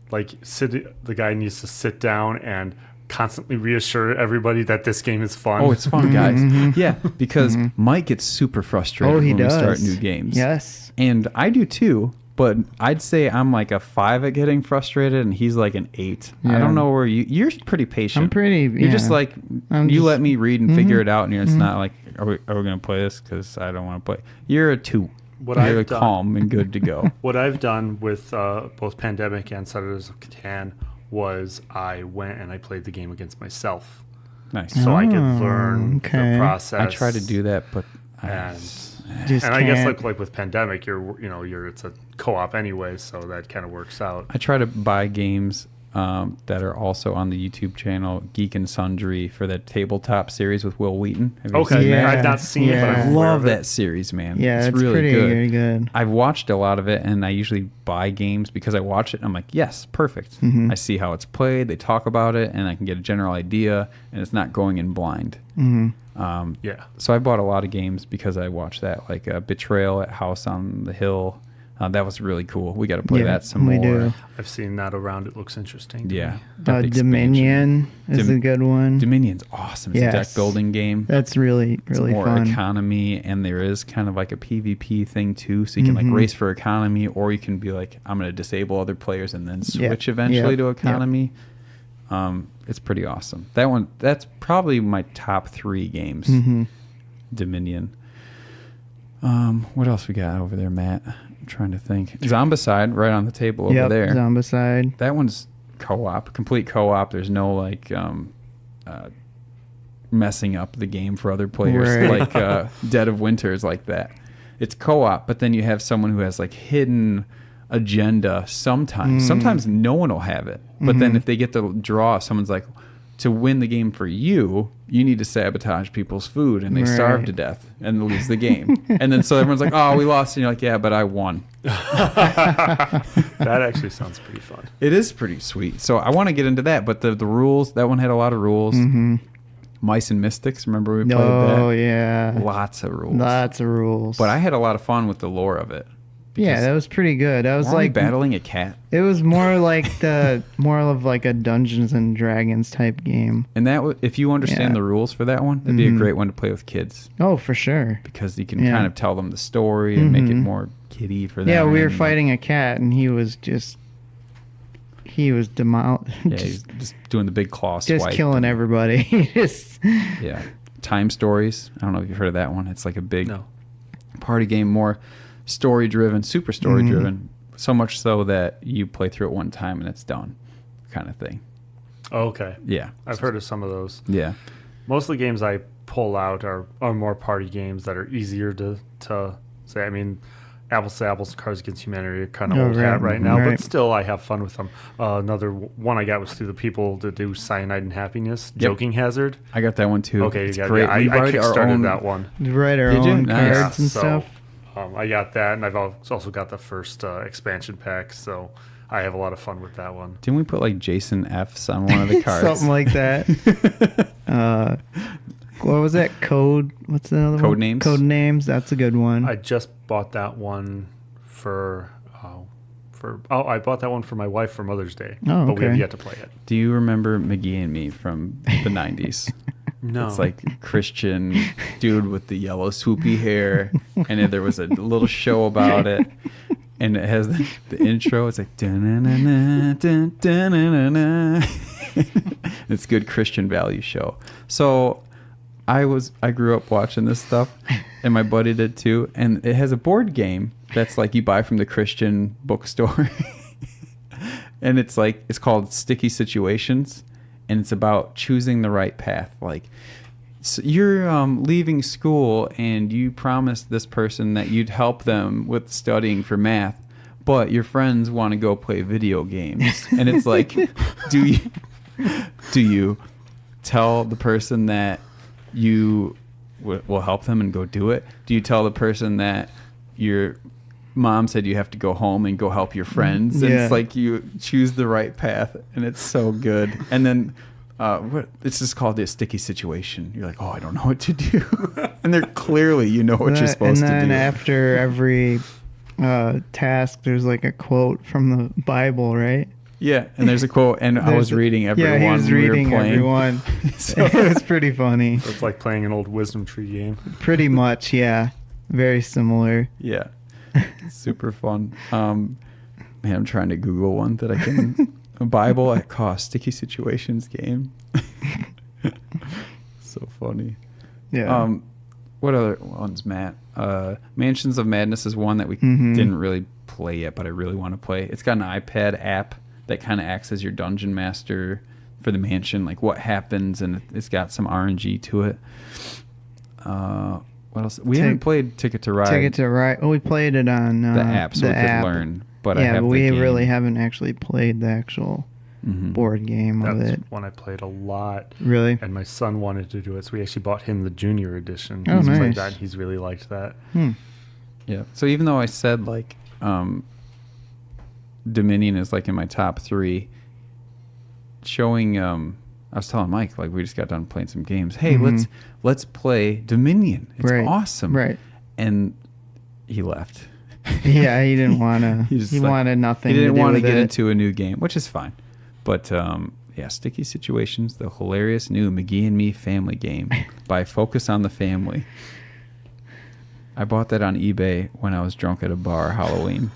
the guy needs to sit down and constantly reassure everybody that this game is fun. Oh, it's fun, guys. Yeah, because Mike gets super frustrated he when does. we start new games. Yes. And I do too, but I'd say I'm like a 5 at getting frustrated, and he's like an 8. I Yeah. don't know where you're pretty patient. I'm pretty. You're just yeah. like, I'm you just- let me read and figure it out, and it's not like, are we going to play this? Because I don't want to play. You're a 2. What You're I've done- calm and good to go. What I've done with both Pandemic and Settlers of Catan was I went and I played the game against myself, Nice. so I could learn okay. the process. I try to do that, but and Just I guess can't. like with Pandemic, it's a co-op anyway, so that kind of works out. I try to buy games that are also on the YouTube channel Geek and Sundry for that tabletop series with Will Wheaton. Have you Okay, seen that? I've not seen it, but Yeah. I'm I aware love of it. that series, man. Yeah, it's really pretty good. good. I've watched a lot of it, and I usually buy games because I watch it, and I'm like, yes, perfect. Mm-hmm. I see how it's played, they talk about it, and I can get a general idea, and it's not going in blind. Yeah. So I bought a lot of games because I watched that, like Betrayal at House on the Hill. That was really cool. We got to play Yeah, that some we more. do. I've seen that around. It looks interesting. to Yeah. me. got the expansion. Dominion is a good one. Dominion's awesome. It's a deck Yes. building game. That's really It's more fun. economy, and there is kind of like a PvP thing too. So you can like race for economy, or you can be like, I'm going to disable other players and then switch eventually to economy. It's pretty awesome. That's probably my top 3 games. Dominion. What else we got over there, Matt? I'm trying to think. Zombicide, right on the table over there. Zombicide. That one's co-op, complete co-op. There's no like messing up the game for other players, Right. like Dead of Winter is like that. It's co-op, but then you have someone who has like hidden agenda sometimes. Sometimes no one will have it. But then if they get the draw, someone's like, to win the game for you, you need to sabotage people's food, and they starve Right. to death and lose the game. And then so everyone's like, oh, we lost. And you're like, yeah, but I won. That actually sounds pretty fun. It is pretty sweet. So I want to get into that, but the rules, that one had a lot of rules. Mice and Mystics, remember we played Oh that? yeah. Lots of rules. Lots of rules. But I had a lot of fun with the lore of it. yeah, that was pretty good. That was Weren't we like battling a cat. it was more like more of like a Dungeons and Dragons type game. And if you understand Yeah. the rules for that one, that'd be a great one to play with kids, Oh, for sure. because you can Yeah. kind of tell them the story and make it more kiddie for them. Yeah, we were and, fighting a cat, and he was demolished. Yeah, he's just doing the big claw just swipe. killing everybody. Just Yeah. Time Stories. I don't know if you've heard of that one. It's like a big No. party game, more story driven, super story driven. So much so that you play through it one time and it's done, kind of thing. Oh, okay. Yeah. I've heard of some of those. Yeah. Most of the games I pull out are more party games that are easier to say. I mean, Apples to Apples and Cards Against Humanity are kind of Oh, old hat right now, right. but still I have fun with them. Another one I got was through the people that do Cyanide and Happiness, Yep. Joking Hazard. I got that one too. Okay, it's you got great. Yeah, I We write our kickstarted own- that one. write our Did you? own Nice. cards and so, stuff. I got that, and I've also got the first expansion pack, so I have a lot of fun with that one. Didn't we put like Jason F's on one of the cards? Something like that. What was that? What's the other one? Code Names? Code Names. That's a good one. I just bought that one I bought that one for my wife for Mother's Day, Oh, but we have okay. yet to play it. Do you remember McGee and Me from the 90s? No. It's like Christian dude with the yellow swoopy hair, and then there was a little show about it, and it has the intro. It's like dun-na-na-na, dun-na-na-na. It's a good Christian value show. So I grew up watching this stuff, and my buddy did too. And it has a board game that's like you buy from the Christian bookstore, and it's called Sticky Situations. And it's about choosing the right path. Like, so you're leaving school and you promised this person that you'd help them with studying for math, but your friends want to go play video games. And it's like, do you tell the person that you will help them and go do it? Do you tell the person that your mom said you have to go home and go help your friends? And Yeah. it's like you choose the right path, and it's so good. And then it's just called a sticky situation. You're like, oh, I don't know what to do. And they're clearly, you know what you're supposed to do. And then after every task, there's like a quote from the Bible, right? Yeah, and there's a quote, and I was reading everyone. Yeah, he was reading everyone. So, it was pretty funny. So it's like playing an old wisdom tree game. Pretty much, yeah. Very similar. yeah, super fun. Man, I'm trying to Google one that I can. A Bible at cost. Sticky situations game. So funny. Yeah. What other ones, Matt? Mansions of Madness is one that we didn't really play yet, but I really want to play. It's got an iPad app that kind of acts as your dungeon master for the mansion, like what happens, and it's got some RNG to it. What else? We haven't played Ticket to Ride. Ticket to Ride. Oh, we played it on the app, so we could learn. But I have we the game. really haven't actually played the actual board game of it. That's one I played a lot. Really? And my son wanted to do it, so we actually bought him the junior edition. Oh, He's nice. played that, and he's really liked that. Yeah. So even though I said like Dominion is like in my top 3, showing I was telling Mike, like, we just got done playing some games. Hey, let's play Dominion. It's awesome. Right. And he left. Yeah, he didn't want to. He wanted nothing. He didn't want to get into a new game, which is fine. But yeah, Sticky Situations, the hilarious new McGee and Me family game by Focus on the Family. I bought that on eBay when I was drunk at a bar Halloween.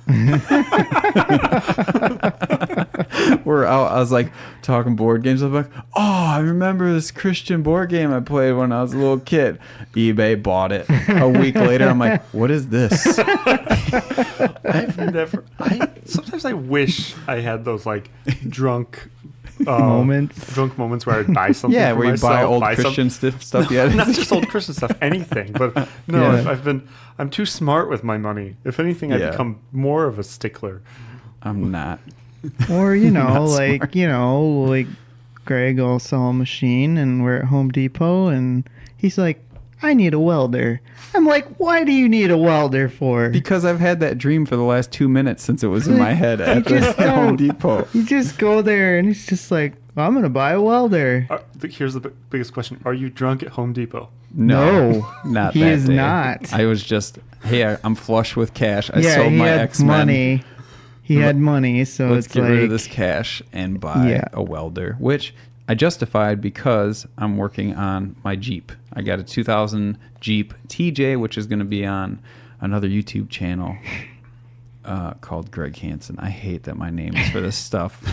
Where I was like talking board games. I'm like, oh, I remember this Christian board game I played when I was a little kid. eBay, bought it. A week later, I'm like, what is this? Sometimes I wish I had those like drunk moments where I'd buy something. Yeah, for where you myself, buy old Christian stuff. Yeah, not just old Christian stuff, anything. But no, I'm too smart with my money. If anything, I've become more of a stickler. I'm not. Or like Greg will sell a machine, and we're at Home Depot, and he's like, I need a welder. I'm like, why do you need a welder for? Because I've had that dream for the last 2 minutes since it was in my head at the Home Depot. You just go there and he's just like, well, I'm going to buy a welder. Here's the biggest question. Are you drunk at Home Depot? No, not he that is day. not. I was just, hey, I'm flush with cash. I sold my X-Men. Money. He had money, so let's it's get like, rid of this cash and buy a welder, which I justified because I'm working on my Jeep. I got a 2000 Jeep TJ, which is going to be on another YouTube channel called Greg Hansen. I hate that my name is for this stuff.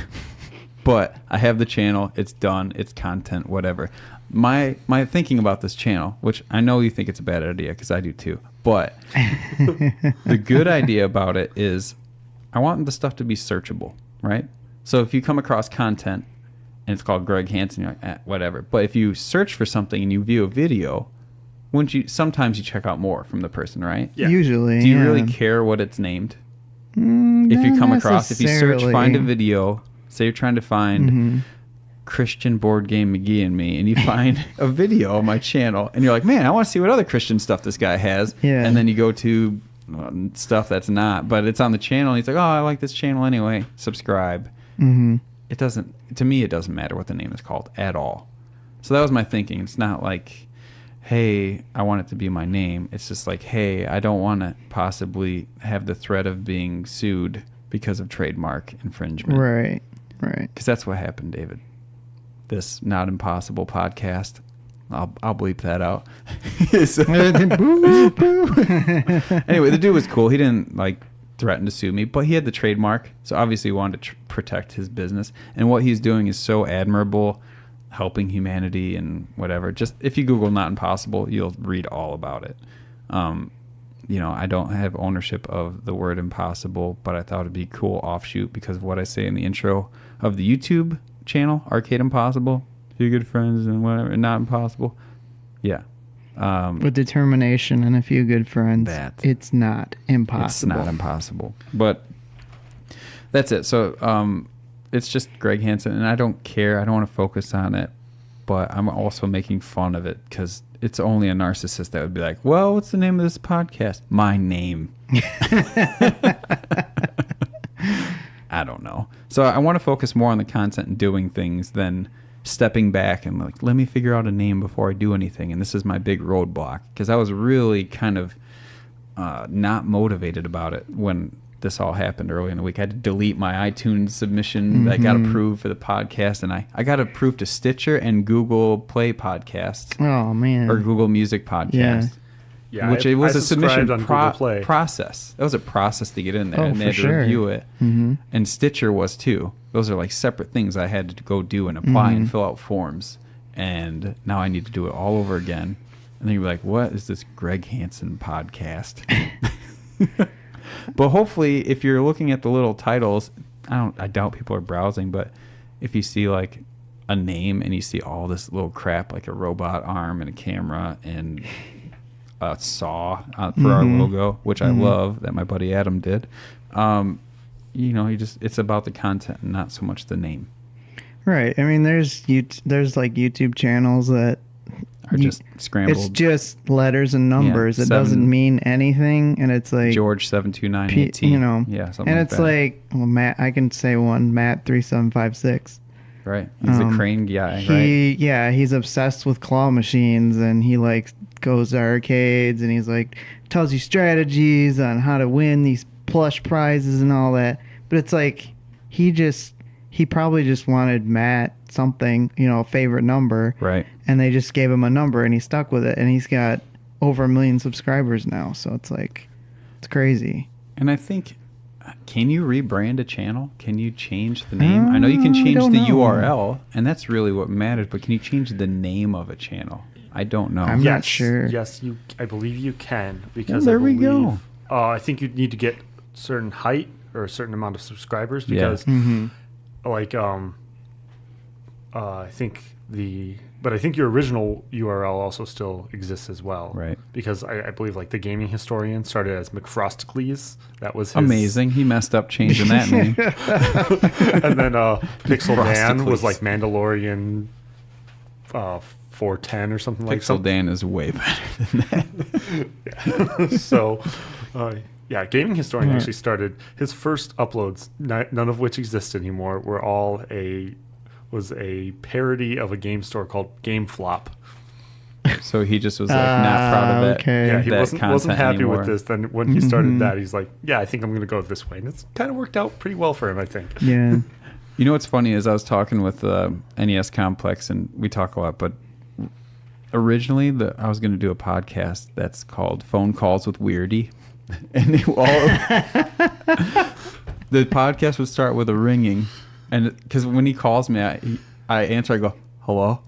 But I have the channel. It's done. It's content, whatever. My thinking about this channel, which I know you think it's a bad idea because I do too, but the good idea about it is I want the stuff to be searchable, right? So if you come across content and it's called Greg Hansen, you're like, whatever. But if you search for something and you view a video, sometimes you check out more from the person, right? Yeah. Usually. Do you really care what it's named? If you come across, if you search, find a video, say you're trying to find Christian board game McGee and Me, and you find a video on my channel, and you're like, man, I want to see what other Christian stuff this guy has. Yeah. And then you go to stuff that's not, but it's on the channel, and he's like, oh, I like this channel anyway. Subscribe. It doesn't, to me, it doesn't matter what the name is called at all. So that was my thinking. It's not like, hey, I want it to be my name. It's just like, hey, I don't want to possibly have the threat of being sued because of trademark infringement. Right. Because that's what happened, David. This Not Impossible podcast. I'll bleep that out. Anyway, the dude was cool. He didn't threaten to sue me, but he had the trademark, so obviously he wanted to protect his business. And what he's doing is so admirable, helping humanity and whatever. Just if you Google Not Impossible, you'll read all about it. I don't have ownership of the word impossible, but I thought it'd be a cool offshoot because of what I say in the intro of the YouTube channel, Arcade Impossible. Few good friends and whatever, Not Impossible. Yeah. With determination and a few good friends, it's not impossible. It's not impossible. But that's it. So it's just Greg Hansen, and I don't care. I don't want to focus on it, but I'm also making fun of it because it's only a narcissist that would be like, well, what's the name of this podcast? My name. I don't know. So I want to focus more on the content and doing things than stepping back and let me figure out a name before I do anything. And this is my big roadblock because I was really kind of not motivated about it when this all happened early in the week. I had to delete my iTunes submission that got approved for the podcast, and I got approved to Stitcher and Google Play Podcast. Oh man. Or Google Music Podcast. Yeah, which it was a submission on Google Play. process. That was a process to get in there, and they had to sure. review it. And Stitcher was too. Those are like separate things I had to go do and apply and fill out forms. And now I need to do it all over again. And then you're like, what is this Greg Hansen podcast? But hopefully, if you're looking at the little titles, I doubt people are browsing, but if you see like a name and you see all this little crap, like a robot arm and a camera and a saw for our logo, which I love that my buddy Adam did, it's about the content and not so much the name. Right. I mean, there's like YouTube channels that Are just scrambled. It's just letters and numbers. It doesn't mean anything, and it's like George 72918. Yeah, something and like it's that. like, well, Matt. I can say one, Matt3756. Right. He's a crane guy, right? Yeah, he's obsessed with claw machines, and he like goes to arcades, and he's like tells you strategies on how to win these plush prizes and all that. But it's like he probably just wanted Matt something, a favorite number. Right. And they just gave him a number, and he stuck with it, and he's got over 1 million subscribers now. So it's like, it's crazy. And I think, can you rebrand a channel? Can you change the name? I know you can change the URL, and that's really what matters, but can you change the name of a channel? I don't know. I'm not sure. Yes, I believe you can, because there we go. I think you need to get certain height or a certain amount of subscribers, because I think your original URL also still exists as well. Right. Because I believe like the gaming historian started as McFrosticles. That was his, amazing. He messed up changing that name. and then Pixel Dan Frosticles. was like Mandalorian 410 or something like that. Pixel Dan is way better than that. So, gaming historian actually started his first uploads, none of which exist anymore, were all was a parody of a game store called Game Flop. So he just was like not proud of that. Okay. Yeah, he that wasn't happy anymore. with this. Then when he started that, he's like, yeah, I think I'm going to go this way. And it's kind of worked out pretty well for him, I think. Yeah. You know what's funny is I was talking with NES Complex, and we talk a lot, but originally I was going to do a podcast that's called Phone Calls with Weirdy. And the podcast would start with a ringing. And because when he calls me, I answer, I go, hello?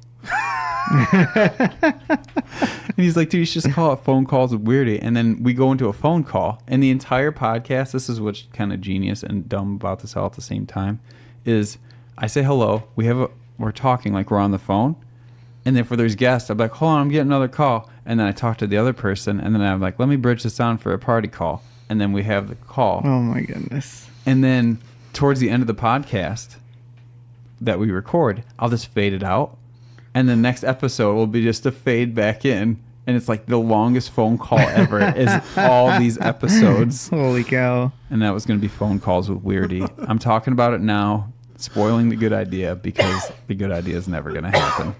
And he's like, dude, you should just call it Phone Calls with Weirdy. And then we go into a phone call, and the entire podcast, this is what's kind of genius and dumb about this all at the same time, is I say hello, we're talking like we're on the phone, and then if there's guests, I'm like, hold on, I'm getting another call, and then I talk to the other person, and then I'm like, let me bridge this on for a party call, and then we have the call. Oh my goodness. And then towards the end of the podcast that we record, I'll just fade it out, and the next episode will be just a fade back in, and it's like the longest phone call ever is all these episodes. Holy cow. And that was going to be Phone Calls with Weirdy. I'm talking about it now, spoiling the good idea, because the good idea is never going to happen.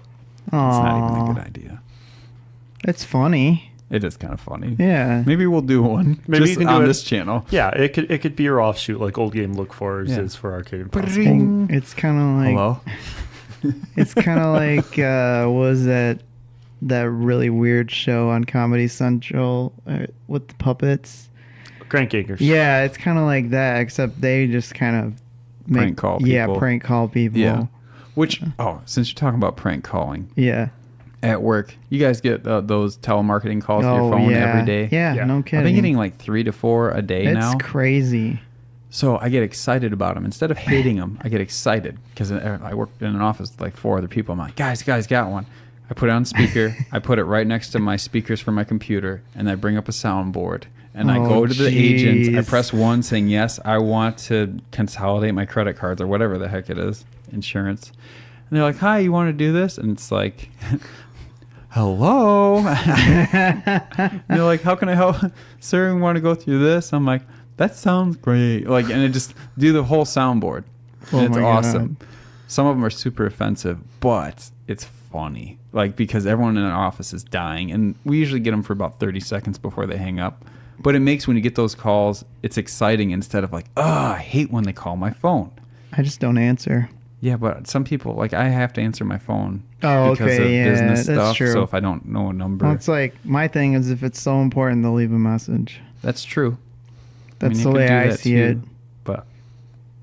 It's not even a good idea. It's funny. It is kind of funny. Yeah. Maybe we'll do one. Maybe just you can on do this channel. Yeah, it could be your offshoot, like Old Game Look Fors is for Arcade and Pop. Ring. It's kind of like... Hello? It's kind of like, what was that really weird show on Comedy Central with the puppets? Crank Yankers. Yeah, it's kind of like that, except they just kind of Prank call people. Yeah, prank call people. Yeah. Which, since you're talking about prank calling, Yeah. at work, you guys get those telemarketing calls to your phone every day? Yeah, no kidding. I've been getting like 3 to 4 a day now. It's crazy. So I get excited about them. Instead of hating them, I get excited because I work in an office with like 4 other people. I'm like, guys, got one. I put it on speaker. I put it right next to my speakers for my computer, and I bring up a soundboard. And I go to the agent. I press 1 saying, yes, I want to consolidate my credit cards or whatever the heck it is, insurance. And they're like, hi, you want to do this? And it's like, hello. And they're like, how can I help? Sir, we want to go through this. I'm like, that sounds great. Like, and it just do the whole soundboard. And it's awesome. God. Some of them are super offensive, but it's funny. Like, because everyone in our office is dying. And we usually get them for about 30 seconds before they hang up. But it makes, when you get those calls, it's exciting instead of like, I hate when they call my phone. I just don't answer. Yeah, but some people, like, I have to answer my phone Oh, because of okay, yeah, business that's stuff. true. So if I don't know a number, Well, it's like, my thing is if it's so important, they'll leave a message. that's true. That's you the can way do I that see too, it. But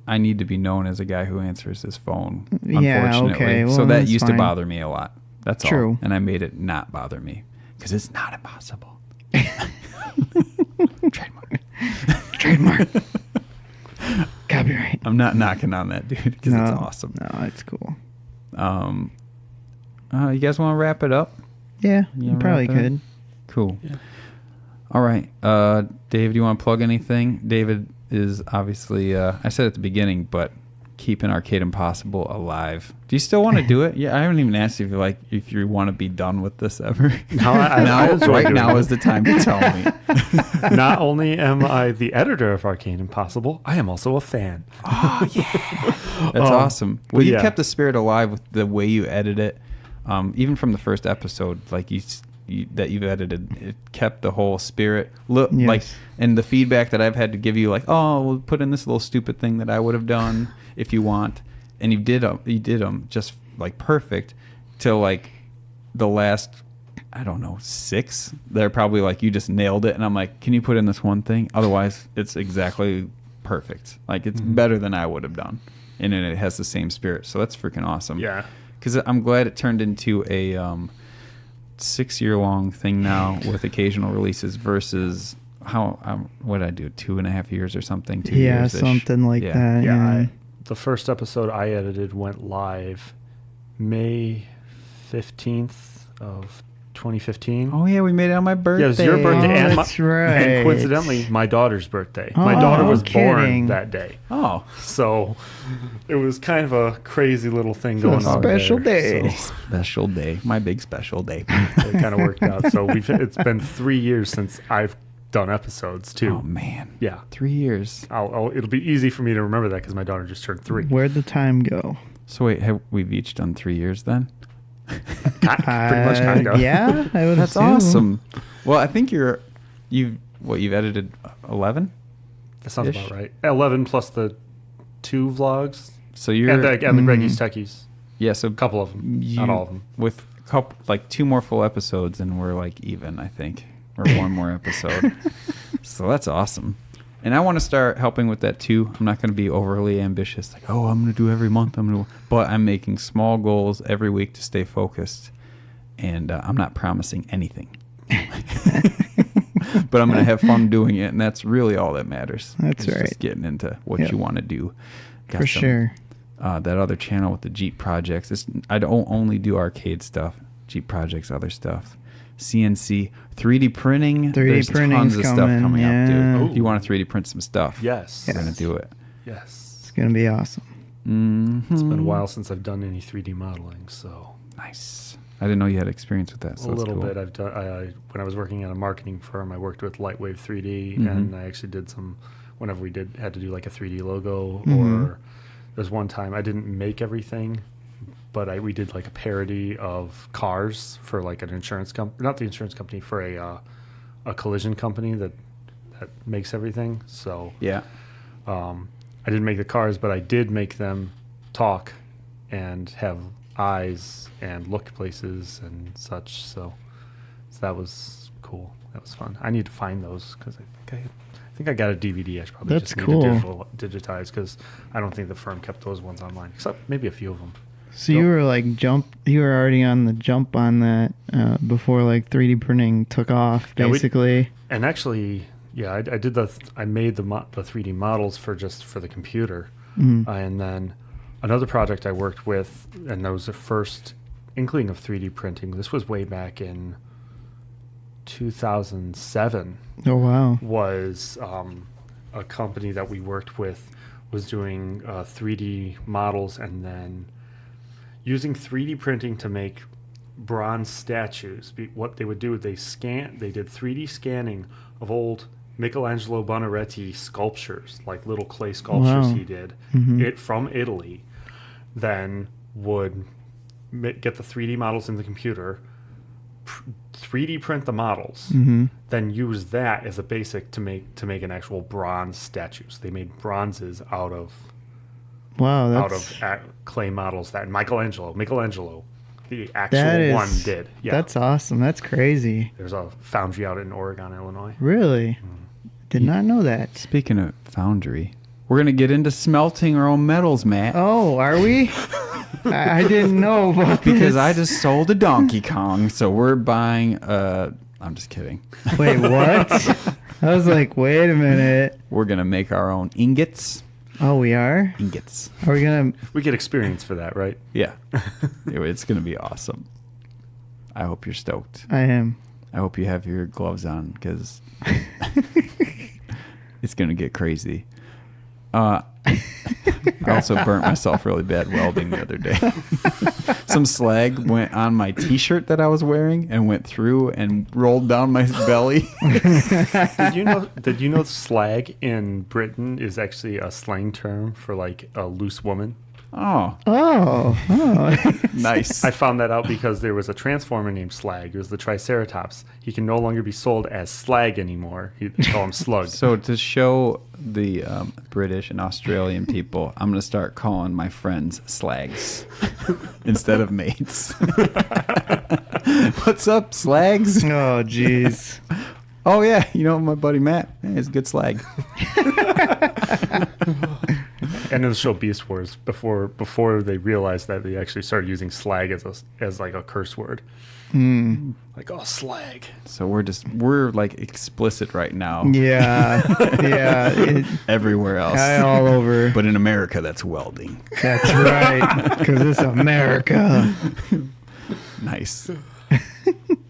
I need to be known as a guy who answers his phone, Yeah, unfortunately. okay, well, so that that's used to fine. bother me a lot. That's True. all. And I made it not bother me because it's not impossible. Trademark. Trademark. Copyright. I'm not knocking on that, dude, because it's awesome. No, it's cool. You guys want to wrap it up? Yeah, You you probably wrap it up? could. Cool. Yeah. All right. Dave, do you want to plug anything? David is obviously, I said at the beginning, but keeping Arcade Impossible alive. Do you still want to do it? Yeah, I haven't even asked you if you want to be done with this ever. No, I enjoy right doing now it. is the time to tell me. Not only am I the editor of Arcade Impossible, I am also a fan. Oh yeah, that's awesome. Well, you yeah. kept the spirit alive with the way you edit it, even from the first episode. Like that you've edited, it kept the whole spirit. Look, Yes. like, and the feedback that I've had to give you, like, oh, we'll put in this little stupid thing that I would have done if you want, and you did them just like perfect till like the last, I don't know, 6. They're probably like, you just nailed it, and I'm like, can you put in this one thing? Otherwise, it's exactly perfect. Like, it's better than I would have done, and then it has the same spirit. So that's freaking awesome. Yeah. Because I'm glad it turned into a 6-year-long thing now with occasional releases versus what did I do, 2.5 years or something? 2 Yeah, years-ish. something like that. Yeah. The first episode I edited went live May 15th of 2015. Oh yeah, we made it on my birthday. Yeah, it was your birthday Oh, and that's right. and coincidentally my daughter's birthday. My Oh, daughter was no born kidding. that day. Oh, So it was kind of a crazy little thing going on. special there. day. So special day, my big special day. it kind of worked out. So it's been 3 years since I've done episodes too. Oh man, Yeah. 3 years. It'll be easy for me to remember that because my daughter just turned 3. Where'd the time go? So wait, we've each done 3 years then? Pretty much, kind of. Yeah, I would That's assume. awesome. Well, I think you've edited 11. That sounds Ish. about right. 11 plus the 2 vlogs So you're and the Greggy's Techies. yeah. So A couple of them, not all of them. With a couple, like 2 more full episodes, and we're like even, I think, or 1 more episode. So that's awesome. And I want to start helping with that too. I'm not going to be overly ambitious, like, oh, I'm going to do every month. But I'm making small goals every week to stay focused, and I'm not promising anything. But I'm going to have fun doing it, and that's really all that matters. That's It's right. Just getting into what Yep. you want to do. Got For some- sure. that other channel with the Jeep projects. I don't only do arcade stuff, Jeep projects, other stuff, CNC, 3D printing. 3D There's printing's tons of stuff coming coming, up, dude. yeah. If you want to 3D print some stuff, Yes. we're gonna do it. Yes. It's going to be awesome. Mm-hmm. It's been a while since I've done any 3D modeling, so Nice. I didn't know you had experience with that. So a that's little cool. bthere done. When I was working at a marketing firm, I worked with Lightwave 3D, Mhm. and I actually did some. Whenever we had to do like a 3D logo, Mhm. or there's one time I didn't make everything, but we did like a parody of cars for like an insurance company, not the insurance company, for a collision company that makes everything. So Yeah. I didn't make the cars, but I did make them talk and have eyes and look places and such. So that was cool. That was fun. I need to find those because I think I got a DVD. I should probably That's just need cool. to digitize because I don't think the firm kept those ones online, except maybe a few of them. So you were like you were already on the jump on that before like 3D printing took off, Yeah, basically. And actually, yeah, I did I made the 3D models for the computer, Mhm. and then another project I worked with, and that was the first inkling of 3D printing. This was way back in 2007. Oh, wow. Was a company that we worked with was doing 3D models and then using 3D printing to make bronze statues. What they would do, they did 3D scanning of old Michelangelo Buonarroti sculptures, like little clay sculptures Wow. he did, Mhm. it from Italy, then would get the 3D models in the computer, 3D print the models, then use that as a basic to make an actual bronze statue. So they made bronzes out of clay models that Michelangelo, the actual one did. Yeah, that's awesome. That's crazy. There's a foundry out in Oregon, Illinois. Really? Did not know that. Speaking of foundry, we're going to get into smelting our own metals, Matt. Oh, are we? I didn't know about this. Because I just sold a Donkey Kong, so we're buying I'm just kidding. Wait, what? I was like, wait a minute. We're going to make our own ingots. Oh, we are? Ingots. Are we going to... We get experience for that, right? Yeah. It's going to be awesome. I hope you're stoked. I am. I hope you have your gloves on, because it's going to get crazy. I also burnt myself really bad welding the other day. Some slag went on my t-shirt that I was wearing and went through and rolled down my belly. Did you know slag in Britain is actually a slang term for like a loose woman? Oh. Nice. I found that out because there was a transformer named Slag. It was the Triceratops. He can no longer be sold as Slag anymore. They call him Slug. So to show the British and Australian people, I'm going to start calling my friends slags instead of mates. What's up, slags? Oh, jeez. Oh, yeah. You know my buddy Matt? Yeah, he's a good slag. And in the show Beast Wars, before they realized that, they actually started using slag as like a curse word. Like, oh, slag. So we're like explicit right now. Yeah. Everywhere else. All over. But in America, that's welding. That's right. Because it's America. Nice.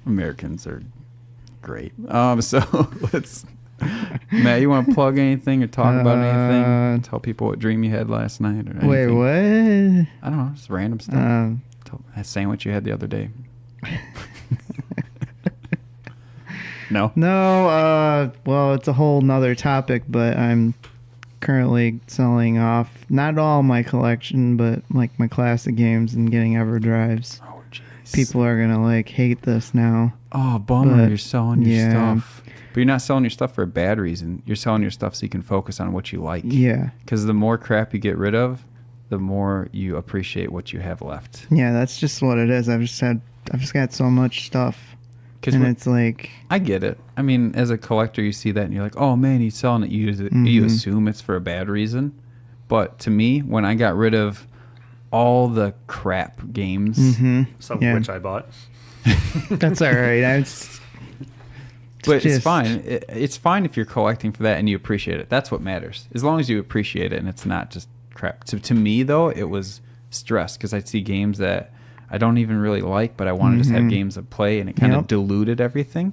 Americans are great. So let's... Matt, you want to plug anything or talk about anything? Tell people what dream you had last night or anything. Wait, what? I don't know, just random stuff. That sandwich you had the other day. No? No, well, it's a whole nother topic, but I'm currently selling off not all my collection, but like my classic games and getting EverDrives. Oh, jeez. People are going to like hate this now. Oh, bummer. But, you're selling your stuff. But you're not selling your stuff for a bad reason. You're selling your stuff so you can focus on what you like. Yeah. Because the more crap you get rid of, the more you appreciate what you have left. Yeah, that's just what it is. I've just got so much stuff. And it's like... I get it. I mean, as a collector, you see that and you're like, oh man, he's selling it. You assume it's for a bad reason. But to me, when I got rid of all the crap games... Some of which I bought. That's all right. But it's fine. It's fine if you're collecting for that and you appreciate it. That's what matters. As long as you appreciate it and it's not just crap. To me, though, it was stress because I'd see games that I don't even really like, but I want to just have games to play, and it kind of diluted everything.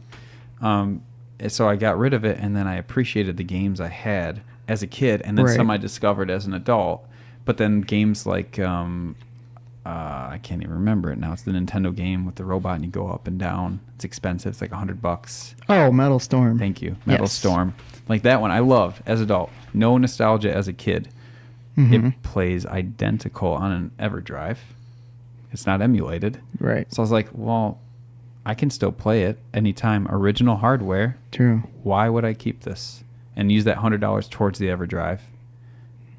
So I got rid of it, and then I appreciated the games I had as a kid, and then some I discovered as an adult. But then games like... I can't even remember it now. It's the Nintendo game with the robot and you go up and down. It's expensive. It's like $100. Oh, Metal Storm. Thank you. Metal Storm. Like that one I loved as an adult. No nostalgia as a kid. It plays identical on an EverDrive. It's not emulated. Right. So I was like, well, I can still play it anytime. Original hardware. True. Why would I keep this? And use that $100 towards the EverDrive.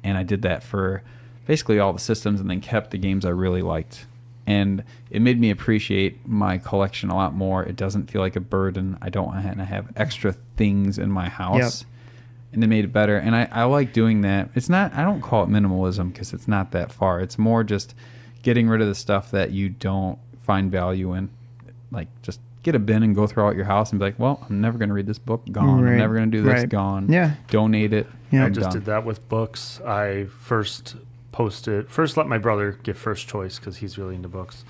And I did that for... basically all the systems, and then kept the games I really liked. And it made me appreciate my collection a lot more. It doesn't feel like a burden. I don't want to have extra things in my house. And it made it better. And I like doing that. It's not, I don't call it minimalism because it's not that far. It's more just getting rid of the stuff that you don't find value in. Like just get a bin and go throughout your house and be like, well, I'm never going to read this book. Gone. I'm never going to do this. Gone. Yeah. Donate it. Yeah. I just did that with books. I first let my brother get first choice because he's really into books.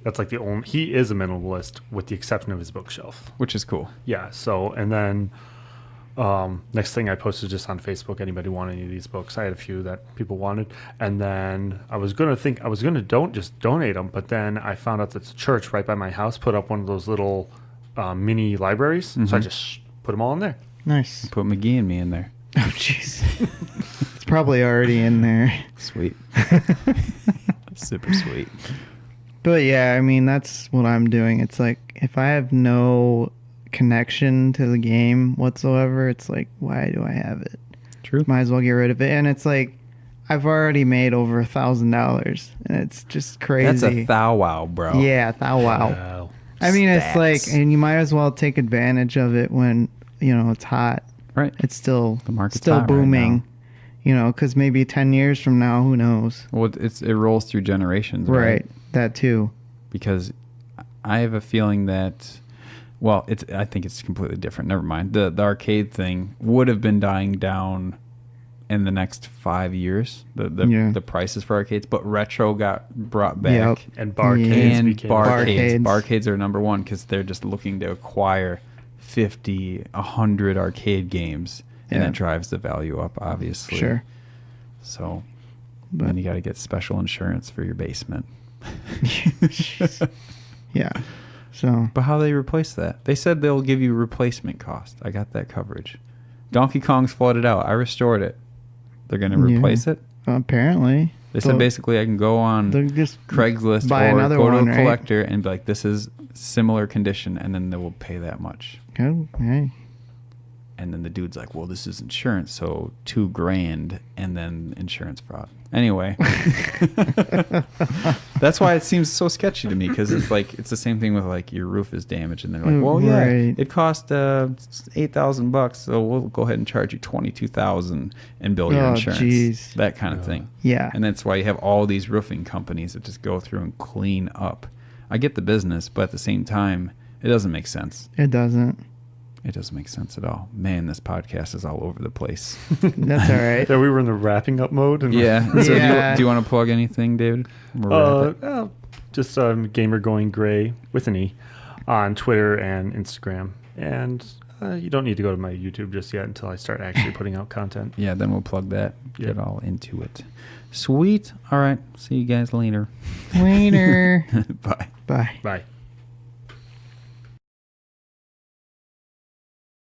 That's like the only... He is a minimalist with the exception of his bookshelf. Which is cool. Yeah, so... And then... next thing I posted just on Facebook, anybody want any of these books? I had a few that people wanted. And then I was going to just donate them, but then I found out that the church right by my house put up one of those little mini libraries. So I just put them all in there. Nice. Put McGee and me in there. Oh, jeez. It's probably already in there. Sweet. Super sweet. But yeah, I mean, that's what I'm doing. It's like, if I have no connection to the game whatsoever, it's like, why do I have it? True. Might as well get rid of it. And it's like, I've already made over $1,000, and it's just crazy. That's a thou wow, bro. Yeah, thou wow. Wow. I mean, it's Stats. like, and you might as well take advantage of it when, you know, it's hot. Right. It's still The market's still hot right booming. now. You know, because maybe 10 years from now, who knows? Well, it rolls through generations, Right. That too. Because I have a feeling that, well, I think it's completely different. Never mind. The arcade thing would have been dying down in the next 5 years. The prices for arcades, but retro got brought back. Yep. And barcades And became Barcades. barcades are number one because they're just looking to acquire 50, 100 arcade games, and Yeah. that drives the value up, obviously. Sure. So But then you got to get special insurance for your basement. yeah. So But how they replace that? They said they'll give you replacement cost. I got that coverage. Donkey Kong's flooded out. I restored it. They're going to Yeah. replace it. apparently They said basically I can go on they'll just Craigslist buy or another go to one, a right? collector and be like, this is similar condition, and then they will pay that much. Oh, hey. And then the dude's like, well, this is insurance, so $2,000, and then insurance fraud. Anyway, that's why it seems so sketchy to me, because it's like it's the same thing with like your roof is damaged, and they're like, well, yeah, Right. it cost $8,000, so we'll go ahead and charge you $22,000 and bill your Oh, insurance, jeez. that kind of thing. Yeah. And that's why you have all these roofing companies that just go through and clean up. I get the business, but at the same time, it doesn't make sense. It doesn't. It doesn't make sense at all. Man, this podcast is all over the place. That's all right. Yeah, we were in the wrapping up mode. And Yeah. So Yeah. do you want to plug anything, David? We'll wrap it. Just GamerGoingGrey with an E on Twitter and Instagram. And you don't need to go to my YouTube just yet until I start actually putting out content. Yeah, then we'll plug that. Yeah. Get all into it. Sweet. All right. See you guys later. Later. Bye. Bye. Bye.